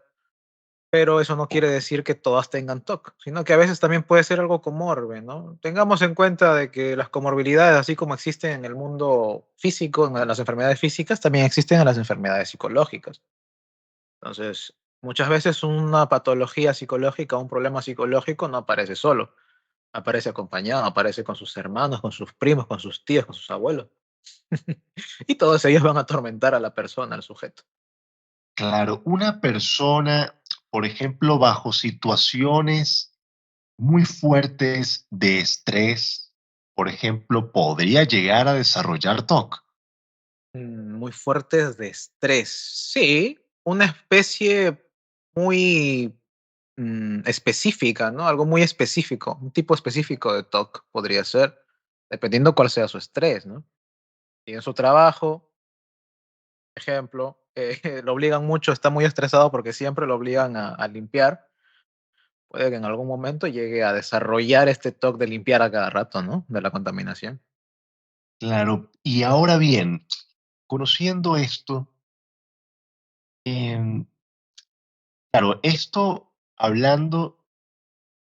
Pero eso no quiere decir que todas tengan TOC, sino que a veces también puede ser algo comorbe, ¿no? Tengamos en cuenta de que las comorbilidades, así como existen en el mundo físico, en las enfermedades físicas, también existen en las enfermedades psicológicas. Entonces, muchas veces una patología psicológica, un problema psicológico no aparece solo, aparece acompañado, aparece con sus hermanos, con sus primos, con sus tíos, con sus abuelos. Y todos ellos van a atormentar a la persona, al sujeto. Claro, una persona, por ejemplo, bajo situaciones muy fuertes de estrés, por ejemplo, podría llegar a desarrollar TOC. Muy fuertes de estrés. Sí, una especie muy específica, ¿no? Algo muy específico, un tipo específico de TOC podría ser, dependiendo cuál sea su estrés, ¿no? Y en su trabajo, ejemplo, lo obligan mucho, está muy estresado porque siempre lo obligan a limpiar. Puede que en algún momento llegue a desarrollar este TOC de limpiar a cada rato, ¿no? De la contaminación. Claro, y ahora bien, conociendo esto, em, claro, esto hablando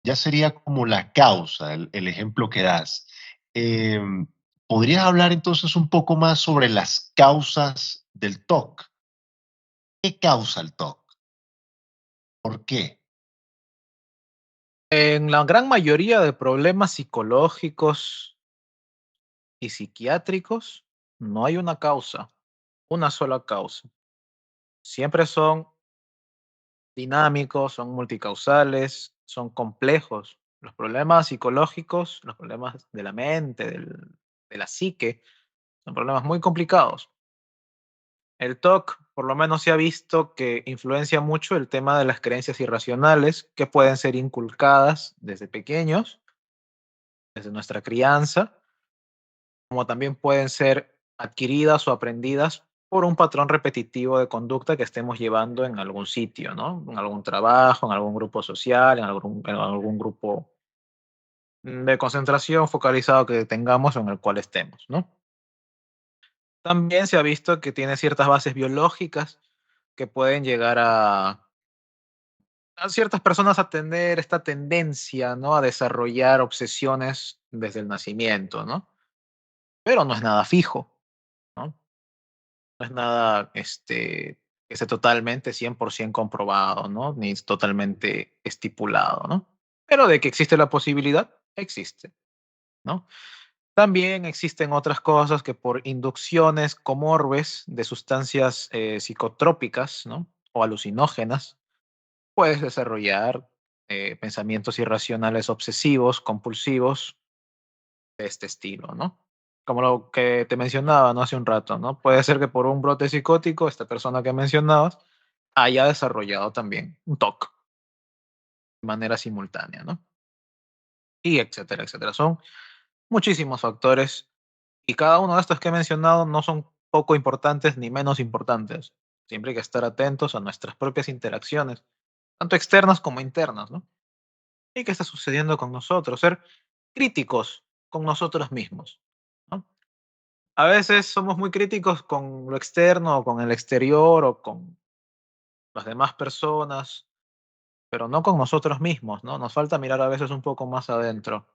ya sería como la causa, el ejemplo que das. Em, ¿Podrías hablar entonces un poco más sobre las causas del TOC? ¿Qué causa el TOC? ¿Por qué? En la gran mayoría de problemas psicológicos y psiquiátricos no hay una causa, una sola causa. Siempre son dinámicos, son multicausales, son complejos. Los problemas psicológicos, los problemas de la mente, de la psique, son problemas muy complicados. El TOC, por lo menos se ha visto que influencia mucho el tema de las creencias irracionales que pueden ser inculcadas desde pequeños, desde nuestra crianza, como también pueden ser adquiridas o aprendidas por un patrón repetitivo de conducta que estemos llevando en algún sitio, ¿no? En algún trabajo, en algún grupo social, en algún grupo de concentración focalizado que tengamos o en el cual estemos, ¿no? También se ha visto que tiene ciertas bases biológicas que pueden llegar a ciertas personas a tener esta tendencia, ¿no? A desarrollar obsesiones desde el nacimiento, ¿no? Pero no es nada fijo, ¿no? No es nada que esté totalmente 100% comprobado, ¿no? Ni es totalmente estipulado, ¿no? Pero de que existe la posibilidad, existe, ¿no? También existen otras cosas que por inducciones comorbes de sustancias psicotrópicas, ¿no? O alucinógenas, puedes desarrollar pensamientos irracionales obsesivos, compulsivos, de este estilo, ¿no? Como lo que te mencionaba, ¿no? Hace un rato, ¿no? Puede ser que por un brote psicótico, esta persona que mencionabas haya desarrollado también un TOC de manera simultánea, ¿no? Y etcétera, etcétera. Son muchísimos factores y cada uno de estos que he mencionado no son poco importantes ni menos importantes. Siempre hay que estar atentos a nuestras propias interacciones, tanto externas como internas, ¿no? ¿Y qué está sucediendo con nosotros? Ser críticos con nosotros mismos, ¿no? A veces somos muy críticos con lo externo o con el exterior o con las demás personas, pero no con nosotros mismos, ¿no? Nos falta mirar a veces un poco más adentro.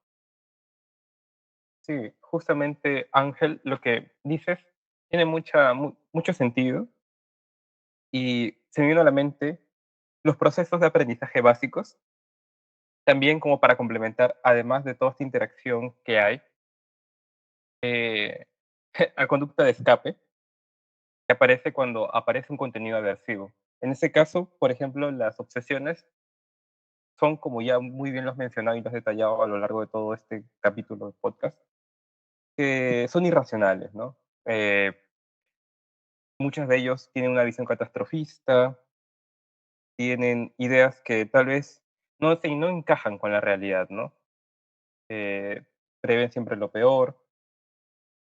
Sí, justamente Ángel, lo que dices tiene mucho sentido y se me vino a la mente los procesos de aprendizaje básicos, también como para complementar, además de toda esta interacción que hay, eh, la conducta de escape que aparece cuando aparece un contenido aversivo. En ese caso, por ejemplo, las obsesiones son, como ya muy bien lo has mencionado y lo has detallado a lo largo de todo este capítulo de podcast, que son irracionales, ¿no? Muchos de ellos tienen una visión catastrofista, tienen ideas que tal vez no encajan con la realidad, ¿no? Eh, Prevén siempre lo peor.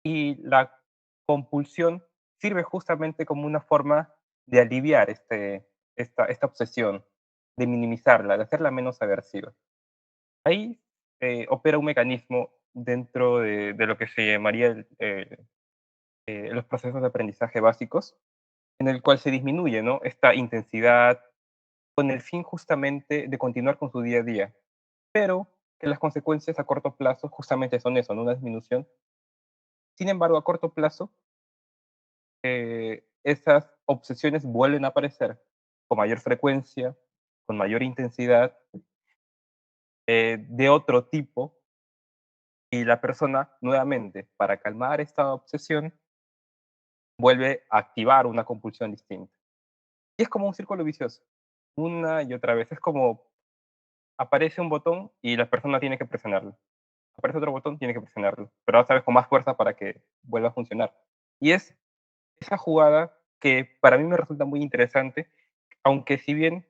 Y la compulsión sirve justamente como una forma de aliviar esta obsesión, de minimizarla, de hacerla menos aversiva. Ahí opera un mecanismo dentro de lo que se llamaría los procesos de aprendizaje básicos, en el cual se disminuye, ¿no? Esta intensidad con el fin justamente de continuar con su día a día, pero que las consecuencias a corto plazo justamente son eso, ¿no? Una disminución. Sin embargo, a corto plazo, esas obsesiones vuelven a aparecer con mayor frecuencia, con mayor intensidad, de otro tipo, y la persona nuevamente, para calmar esta obsesión, vuelve a activar una compulsión distinta. Y es como un círculo vicioso, una y otra vez. Es como aparece un botón y la persona tiene que presionarlo. Aparece otro botón, tiene que presionarlo. Pero esta vez con más fuerza para que vuelva a funcionar. Y es esa jugada que para mí me resulta muy interesante, aunque si bien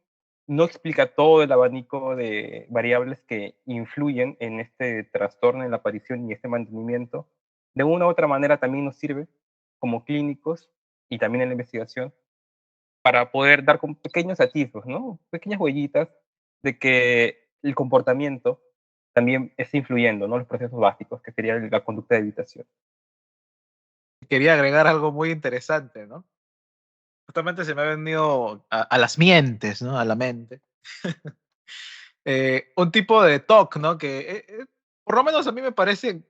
no explica todo el abanico de variables que influyen en este trastorno, en la aparición y este mantenimiento, de una u otra manera también nos sirve como clínicos y también en la investigación para poder dar con pequeños atisbos, ¿no? Pequeñas huellitas de que el comportamiento también está influyendo, ¿no? Los procesos básicos, que sería la conducta de evitación. Quería agregar algo muy interesante, ¿no? Justamente se me ha venido a las mientes, ¿no? A la mente. Un tipo de TOC, ¿no? Que por lo menos a mí me parece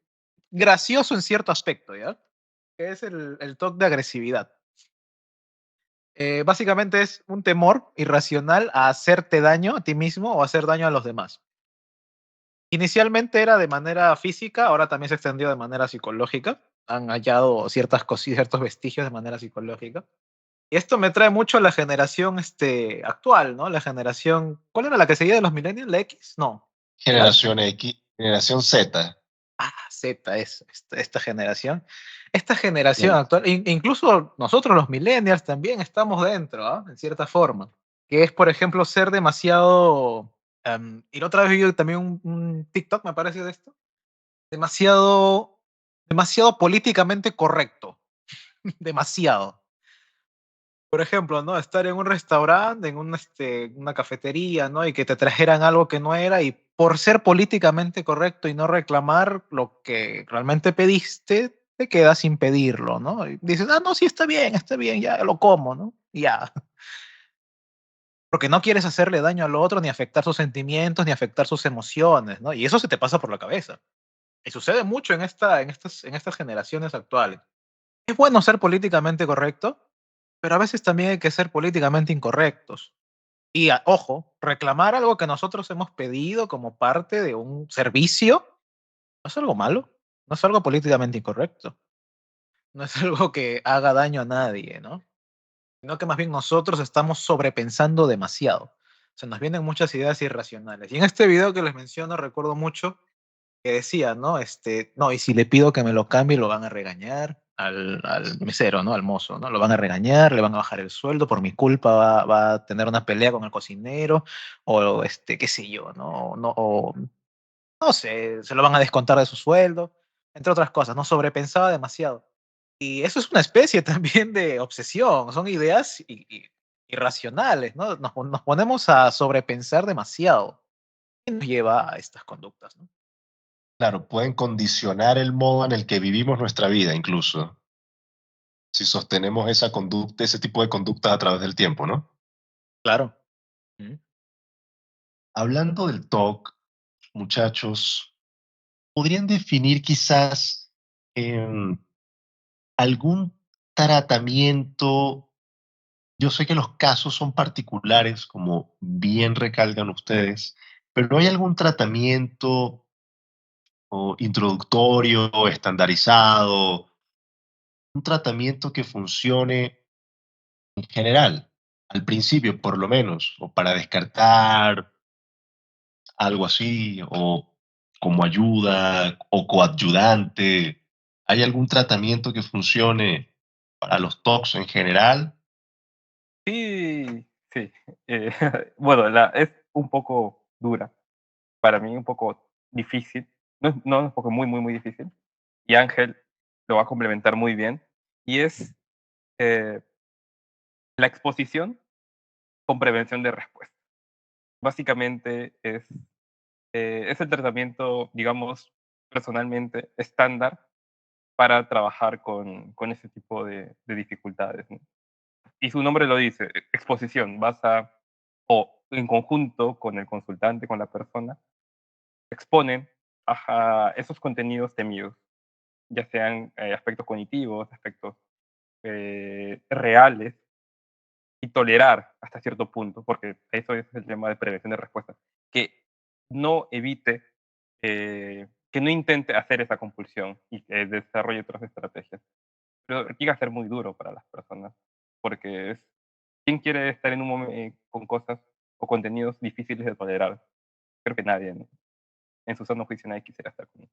gracioso en cierto aspecto, ¿ya? Que es el TOC de agresividad. Básicamente es un temor irracional a hacerte daño a ti mismo o hacer daño a los demás. Inicialmente era de manera física, ahora también se extendió de manera psicológica. Han hallado ciertas cosillas, ciertos vestigios de manera psicológica. Y esto me trae mucho a la generación actual, ¿no? La generación, ¿cuál era la que seguía de los millennials? ¿La X? No, el alfa. Generación X, generación Z. Ah, Z es esta generación. Esta generación Bien. actual, incluso nosotros los millennials también estamos dentro, ¿ah? En cierta forma. Que es, por ejemplo, ser demasiado... y la otra vez vi también un TikTok, me parece, de esto. Demasiado, demasiado políticamente correcto. Demasiado. Por ejemplo, ¿no? Estar en un restaurante, en una cafetería, ¿no? Y que te trajeran algo que no era y por ser políticamente correcto y no reclamar lo que realmente pediste, te quedas sin pedirlo, ¿no? Y dices, ah, no, sí, está bien, ya lo como, ¿no? Y ya. Porque no quieres hacerle daño al otro, ni afectar sus sentimientos, ni afectar sus emociones, ¿no? Y eso se te pasa por la cabeza. Y sucede mucho en estas generaciones actuales. Es bueno ser políticamente correcto, pero a veces también hay que ser políticamente incorrectos. Y ojo, reclamar algo que nosotros hemos pedido como parte de un servicio no es algo malo, no es algo políticamente incorrecto, no es algo que haga daño a nadie, ¿no? Sino que más bien nosotros estamos sobrepensando demasiado. Se nos vienen muchas ideas irracionales. Y en este video que les menciono recuerdo mucho que decía, ¿no? No, y si le pido que me lo cambie, lo van a regañar al mesero, ¿no? Al mozo, ¿no? Lo van a regañar, le van a bajar el sueldo, por mi culpa va a tener una pelea con el cocinero, o qué sé yo, ¿no? O, no sé, se lo van a descontar de su sueldo, entre otras cosas, ¿no? Sobrepensaba demasiado. Y eso es una especie también de obsesión, son ideas irracionales, ¿no? Nos ponemos a sobrepensar demasiado y nos lleva a estas conductas, ¿no? Claro, pueden condicionar el modo en el que vivimos nuestra vida, incluso, si sostenemos esa conducta, ese tipo de conductas a través del tiempo, ¿no? Claro. Mm. Hablando del TOC, muchachos, ¿podrían definir quizás em, algún tratamiento? Yo sé que los casos son particulares, como bien recalcan ustedes, pero ¿hay algún tratamiento o introductorio, estandarizado, un tratamiento que funcione en general, al principio por lo menos, o para descartar algo así, o como ayuda o coadyuvante? ¿Hay algún tratamiento que funcione para los TOCs en general? Sí, sí. eh, bueno, es un poco dura, para mí un poco difícil. No es un poco muy, muy, muy difícil. Y Ángel lo va a complementar muy bien. Y es eh, la exposición con prevención de respuesta. Básicamente es el tratamiento, digamos, personalmente estándar para trabajar con ese tipo de dificultades, ¿no? Y su nombre lo dice, exposición. O en conjunto con el consultante, con la persona, exponen esos contenidos temidos, ya sean aspectos cognitivos, aspectos reales, y tolerar hasta cierto punto, porque eso es el tema de prevención de respuesta, que no evite, que no intente hacer esa compulsión y que desarrolle otras estrategias. Pero llega a ser muy duro para las personas, porque ¿quién quiere estar en un momento con cosas o contenidos difíciles de tolerar? Creo que nadie, ¿no? En su sano juicio nadie quisiera estar con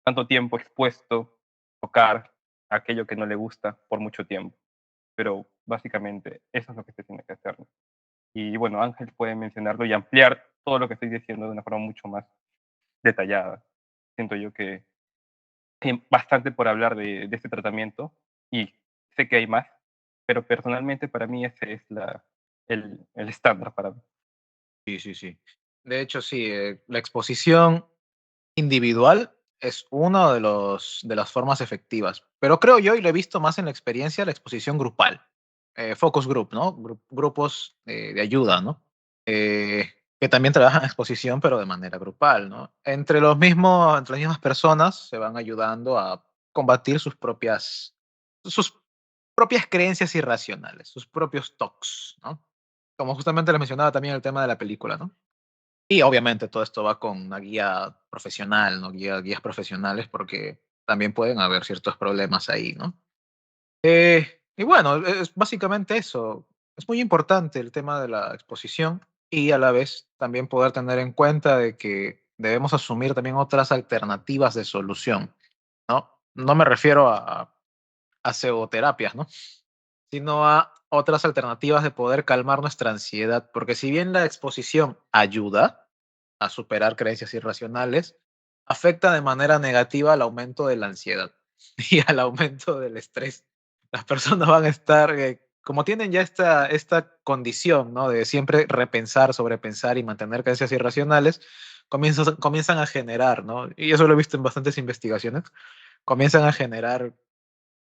tanto tiempo expuesto, tocar aquello que no le gusta por mucho tiempo. Pero básicamente eso es lo que se tiene que hacer, ¿no? Y bueno, Ángel puede mencionarlo y ampliar todo lo que estoy diciendo de una forma mucho más detallada. Siento yo que hay bastante por hablar de este tratamiento y sé que hay más, pero personalmente para mí ese es el estándar para mí. Sí, sí, sí. De hecho, sí, la exposición individual es una de las formas efectivas, pero creo yo, y lo he visto más en la experiencia, la exposición grupal, focus group, ¿no? Grupos de ayuda, ¿no? Que también trabajan exposición, pero de manera grupal, ¿no? Entre las mismas personas se van ayudando a combatir sus propias creencias irracionales, sus propios TOCs, ¿no? Como justamente les mencionaba también el tema de la película, ¿no? Y obviamente todo esto va con una guía profesional, ¿no? Guías profesionales, porque también pueden haber ciertos problemas ahí, ¿no? Y bueno, es básicamente eso. Es muy importante el tema de la exposición y a la vez también poder tener en cuenta de que debemos asumir también otras alternativas de solución, ¿no? No me refiero a pseudoterapias, ¿no? Sino a otras alternativas de poder calmar nuestra ansiedad, porque si bien la exposición ayuda a superar creencias irracionales, afecta de manera negativa al aumento de la ansiedad y al aumento del estrés. Las personas van a estar, como tienen ya esta condición, ¿no? De siempre repensar, sobrepensar y mantener creencias irracionales, comienzan a generar, ¿no? Y eso lo he visto en bastantes investigaciones, comienzan a generar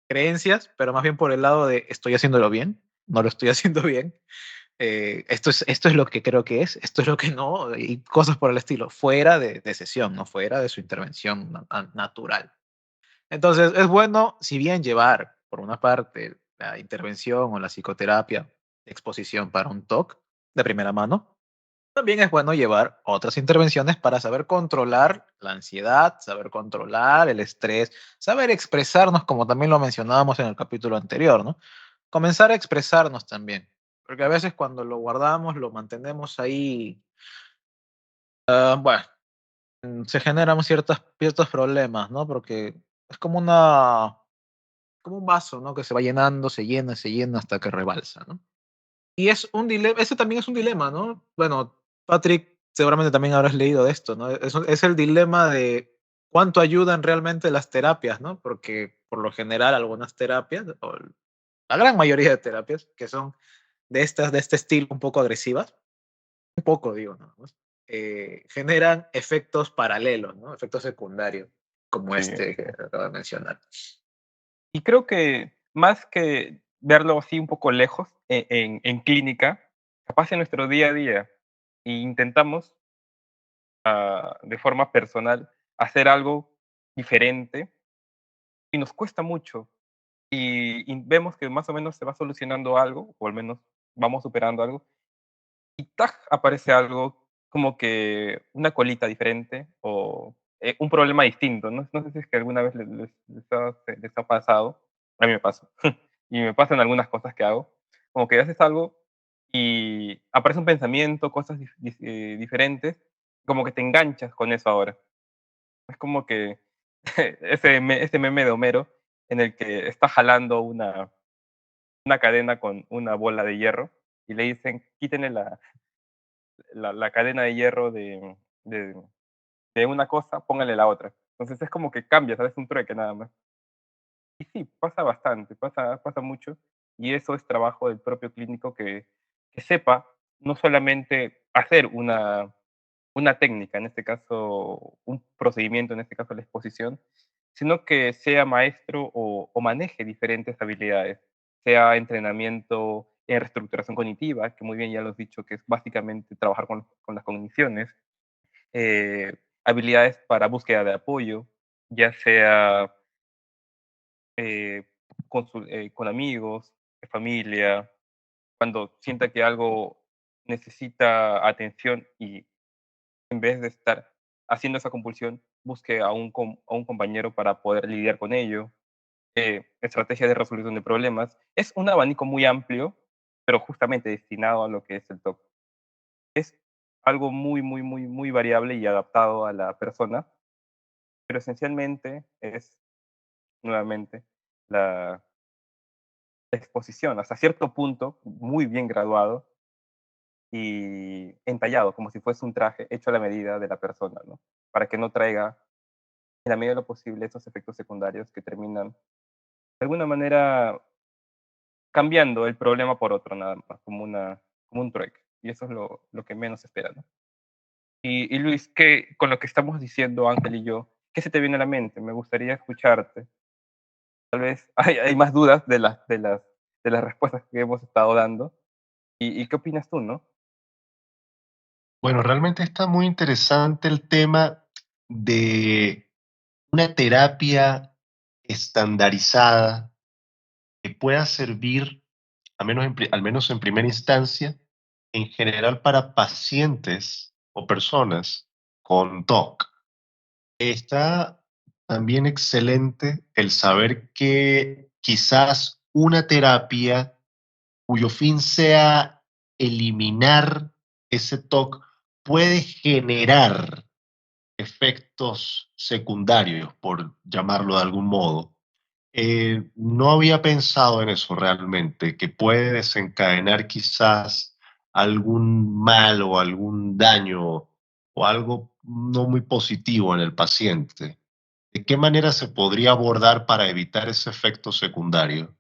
creencias, pero más bien por el lado de estoy haciéndolo bien, no lo estoy haciendo bien, esto es lo que creo que es, esto es lo que no, y cosas por el estilo, fuera de sesión, no fuera de su intervención natural. Entonces, es bueno, si bien llevar, por una parte, la intervención o la psicoterapia de exposición para un TOC de primera mano, también es bueno llevar otras intervenciones para saber controlar la ansiedad, saber controlar el estrés, saber expresarnos, como también lo mencionábamos en el capítulo anterior, ¿no? Comenzar a expresarnos también, porque a veces cuando lo guardamos, lo mantenemos ahí, bueno, se generan ciertos problemas, ¿no? Porque es como un vaso, ¿no? Que se va llenando, se llena hasta que rebalsa, ¿no? Y es un dilema, ese también es un dilema, ¿no? Bueno, Patrick, seguramente también habrás leído de esto, ¿no? Es el dilema de cuánto ayudan realmente las terapias, ¿no? Porque por lo general algunas terapias, o la gran mayoría de terapias, que son de este estilo un poco agresivas, un poco digo, nada más, generan efectos paralelos, ¿no? Efectos secundarios, como Sí. este que acabo de mencionar. Y creo que más que verlo así un poco lejos en clínica, capaz en nuestro día a día, e intentamos de forma personal hacer algo diferente y nos cuesta mucho y vemos que más o menos se va solucionando algo, o al menos vamos superando algo, y ¡tac! Aparece algo como que una colita diferente o un problema distinto. No sé si es que alguna vez les ha pasado, a mí me pasa, y me pasan algunas cosas que hago, como que haces algo y aparece un pensamiento, cosas diferentes, como que te enganchas con eso ahora. Es como que ese meme de Homero en el que está jalando una cadena con una bola de hierro y le dicen, quítenle la cadena de hierro de, de una cosa, póngale la otra. Entonces es como que cambia, ¿sabes? Un trueque nada más. Y sí, pasa bastante, pasa mucho. Y eso es trabajo del propio clínico que sepa no solamente hacer una técnica, en este caso un procedimiento, en este caso la exposición, sino que sea maestro o maneje diferentes habilidades, sea entrenamiento en reestructuración cognitiva, que muy bien ya lo has dicho, que es básicamente trabajar con las cogniciones, habilidades para búsqueda de apoyo, ya sea eh, con amigos, familia, cuando sienta que algo necesita atención y en vez de estar haciendo esa compulsión, busque a un compañero para poder lidiar con ello, estrategia de resolución de problemas. Es un abanico muy amplio, pero justamente destinado a lo que es el TOC. Es algo muy variable y adaptado a la persona, pero esencialmente es nuevamente la exposición hasta cierto punto, muy bien graduado y entallado, como si fuese un traje hecho a la medida de la persona, ¿no? Para que no traiga, en la medida de lo posible, esos efectos secundarios que terminan, de alguna manera, cambiando el problema por otro, nada más, como un trueque. Y eso es lo que menos se espera, ¿no? Y Luis, con lo que estamos diciendo Ángel y yo, ¿qué se te viene a la mente? Me gustaría escucharte. Tal vez hay más dudas de las respuestas que hemos estado dando. Y qué opinas tú, no? Bueno, realmente está muy interesante el tema de una terapia estandarizada que pueda servir, al menos en primera instancia, en general para pacientes o personas con TOC. Está también excelente el saber que quizás una terapia cuyo fin sea eliminar ese TOC puede generar efectos secundarios, por llamarlo de algún modo. No había pensado en eso realmente, que puede desencadenar quizás algún mal o algún daño o algo no muy positivo en el paciente. ¿De qué manera se podría abordar para evitar ese efecto secundario?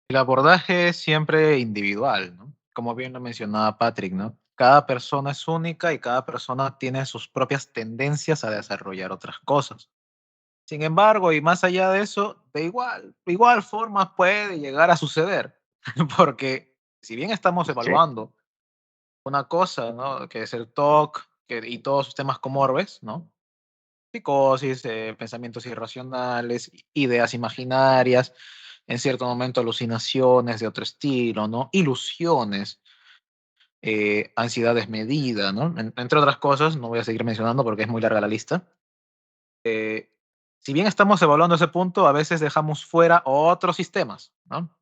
El abordaje es siempre individual, ¿no? Como bien lo mencionaba Patrick, ¿no? Cada persona es única y cada persona tiene sus propias tendencias a desarrollar otras cosas. Sin embargo, y más allá de eso, de igual forma puede llegar a suceder, porque si bien estamos Sí, evaluando una cosa, ¿no? Que es el TOC y todos sus temas comorbes, ¿no? Psicosis, pensamientos irracionales, ideas imaginarias, en cierto momento alucinaciones de otro estilo, ¿no? Ilusiones, ansiedad desmedida, ¿no? Entre otras cosas, no voy a seguir mencionando porque es muy larga la lista. Eh, si bien estamos evaluando ese punto, a veces dejamos fuera otros sistemas, ¿no?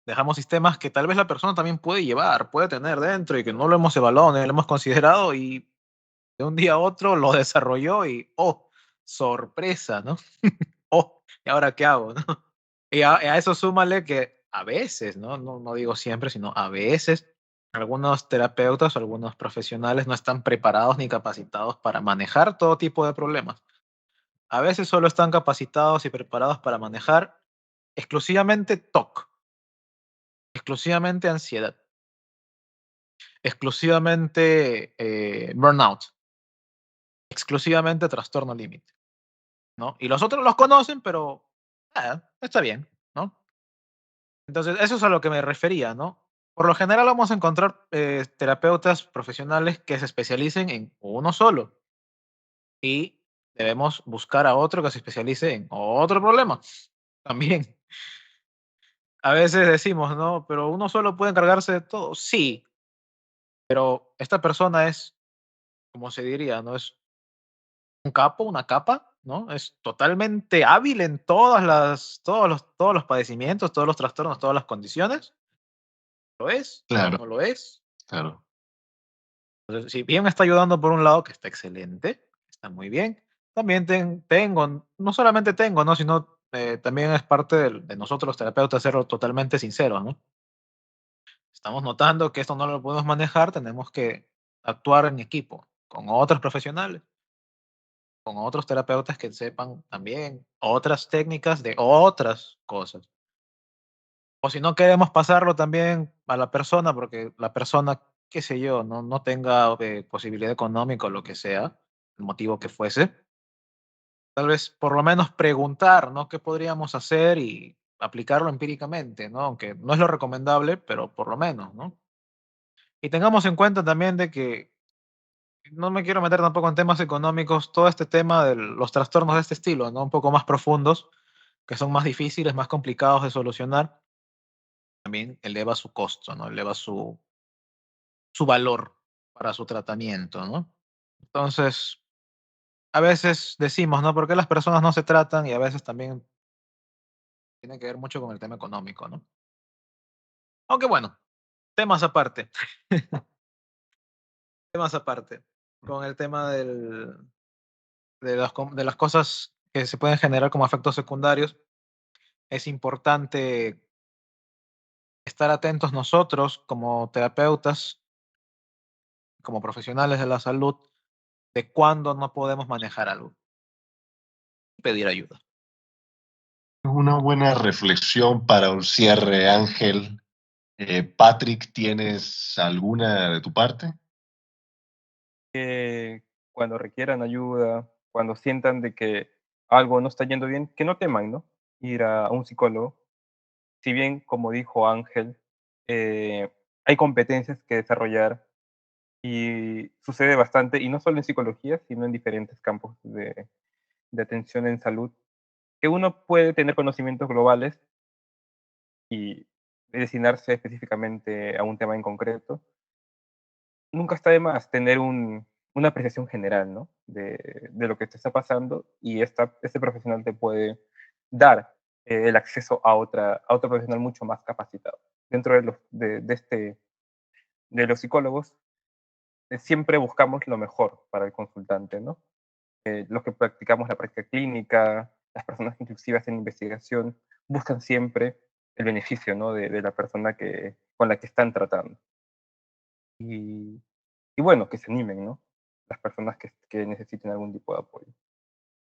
Dejamos sistemas que tal vez la persona también puede llevar, puede tener dentro y que no lo hemos evaluado, ni lo hemos considerado y de un día a otro lo desarrolló y, oh, sorpresa, ¿no? Oh, ¿y ahora qué hago, no? Y a eso súmale que a veces, ¿no? No digo siempre, sino a veces algunos terapeutas o algunos profesionales no están preparados ni capacitados para manejar todo tipo de problemas. A veces solo están capacitados y preparados para manejar exclusivamente TOC, exclusivamente ansiedad, exclusivamente burnout, exclusivamente trastorno límite, ¿no? Y los otros los conocen, pero está bien, ¿no? Entonces, eso es a lo que me refería, ¿no? Por lo general vamos a encontrar terapeutas profesionales que se especialicen en uno solo y debemos buscar a otro que se especialice en otro problema también. A veces decimos, ¿no? Pero uno solo puede encargarse de todo. Sí, pero esta persona es, como se diría, ¿no? Es un capo, una capa, ¿no? Es totalmente hábil en todos los padecimientos, todos los trastornos, todas las condiciones. ¿Lo es? claro, ¿No lo es? claro. Entonces, si bien me está ayudando por un lado, que está excelente, está muy bien, también tengo, no solamente tengo, ¿no? Sino también es parte de nosotros los terapeutas ser totalmente sinceros, ¿no? Estamos notando que esto no lo podemos manejar, tenemos que actuar en equipo, con otros profesionales, con otros terapeutas que sepan también otras técnicas de otras cosas. O si no queremos pasarlo también a la persona, porque la persona, qué sé yo, no tenga posibilidad económica o lo que sea, el motivo que fuese, tal vez por lo menos preguntar, ¿no? ¿Qué podríamos hacer y aplicarlo empíricamente, ¿no? Aunque no es lo recomendable, pero por lo menos, ¿no? Y tengamos en cuenta también de que no me quiero meter tampoco en temas económicos, todo este tema de los trastornos de este estilo, ¿no? Un poco más profundos, que son más difíciles, más complicados de solucionar, también eleva su costo, ¿no? Eleva su valor para su tratamiento, ¿no? Entonces, a veces decimos, ¿no? ¿Por qué las personas no se tratan? Y a veces también tiene que ver mucho con el tema económico, ¿no? Aunque bueno, temas aparte, temas aparte, con el tema de las cosas que se pueden generar como efectos secundarios, es importante estar atentos nosotros como terapeutas, como profesionales de la salud, de cuándo no podemos manejar algo y pedir ayuda. Es una buena reflexión para un cierre, Ángel. Patrick, ¿tienes alguna de tu parte? Que cuando requieran ayuda, cuando sientan de que algo no está yendo bien, que no teman, ¿no? Ir a un psicólogo. Si bien, como dijo Ángel, eh, hay competencias que desarrollar y sucede bastante, y no solo en psicología, sino en diferentes campos de atención en salud, que uno puede tener conocimientos globales y destinarse específicamente a un tema en concreto. Nunca está de más tener una apreciación general, ¿no? De lo que te está pasando, y este profesional te puede dar el acceso a otro profesional mucho más capacitado. Dentro de los psicólogos, siempre buscamos lo mejor para el consultante, ¿no? Los que practicamos la práctica clínica, las personas que inclusive hacen investigación, buscan siempre el beneficio, ¿no? de la persona con la que están tratando. Y, y bueno, que se animen, ¿no? Las personas que necesiten algún tipo de apoyo.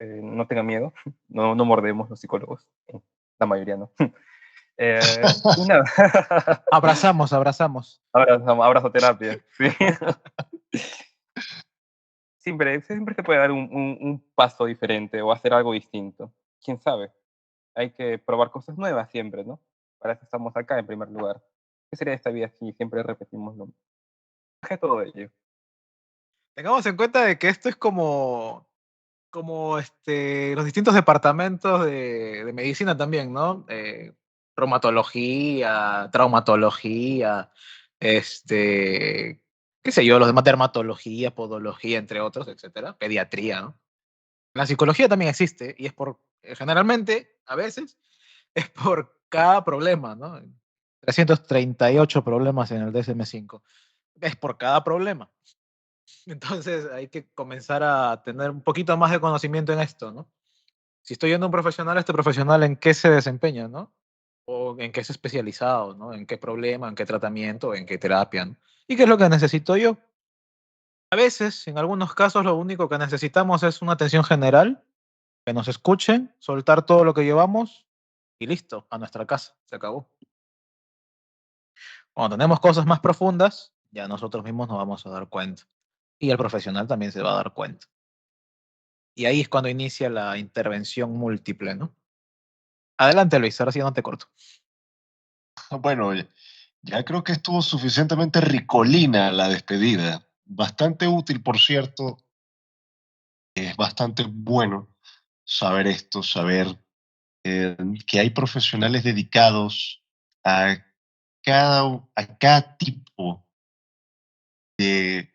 No tengan miedo, no mordemos los psicólogos, la mayoría no. Y nada, Abrazamos, abrazamos. abrazoterapia, sí. Siempre se puede dar un paso diferente o hacer algo distinto. ¿Quién sabe? Hay que probar cosas nuevas siempre, ¿no? Para eso estamos acá en primer lugar. ¿Qué sería esta vida si siempre repetimos lo mismo? ¿Qué todo ello? Tengamos en cuenta de que esto es como los distintos departamentos de medicina también, ¿no? Reumatología, traumatología, qué sé yo, los demás dermatología, podología, entre otros, etcétera, pediatría, ¿no? La psicología también existe y generalmente, a veces, es por cada problema, ¿no? 338 problemas en el DSM-5. Es por cada problema. Entonces hay que comenzar a tener un poquito más de conocimiento en esto, ¿no? Si estoy yendo a un profesional, este profesional en qué se desempeña, ¿no? O en qué es especializado, ¿no? En qué problema, en qué tratamiento, en qué terapia, ¿no? ¿Y qué es lo que necesito yo? A veces, en algunos casos, lo único que necesitamos es una atención general, que nos escuchen, soltar todo lo que llevamos y listo, a nuestra casa, se acabó. Cuando tenemos cosas más profundas, ya nosotros mismos nos vamos a dar cuenta. Y el profesional también se va a dar cuenta. Y ahí es cuando inicia la intervención múltiple, ¿no? Adelante, Luis, ahora sí no te corto. Bueno, ya creo que estuvo suficientemente ricolina la despedida. Bastante útil, por cierto. Es bastante bueno saber esto, saber que hay profesionales dedicados a cada tipo de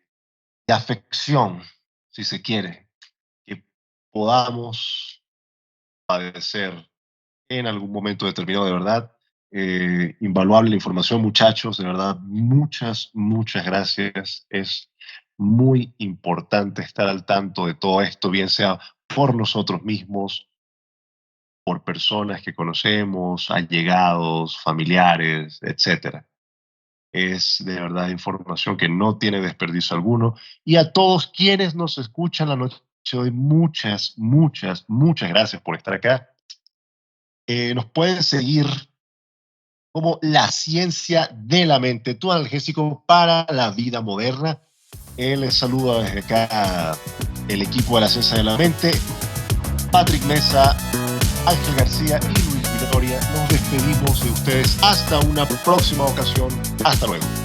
afección, si se quiere, que podamos padecer en algún momento determinado, de verdad. Invaluable la información, muchachos, de verdad, muchas gracias. Es muy importante estar al tanto de todo esto, bien sea por nosotros mismos, por personas que conocemos, allegados, familiares, etcétera. Es de verdad información que no tiene desperdicio alguno. Y a todos quienes nos escuchan la noche de hoy, muchas gracias por estar acá. Nos pueden seguir como La Ciencia de la Mente, tu analgésico para la vida moderna. Les saluda desde acá el equipo de La Ciencia de la Mente, Patrick Mesa, Ángel García y Luis Victoria. Nos despedimos de ustedes hasta una próxima ocasión. Hasta luego.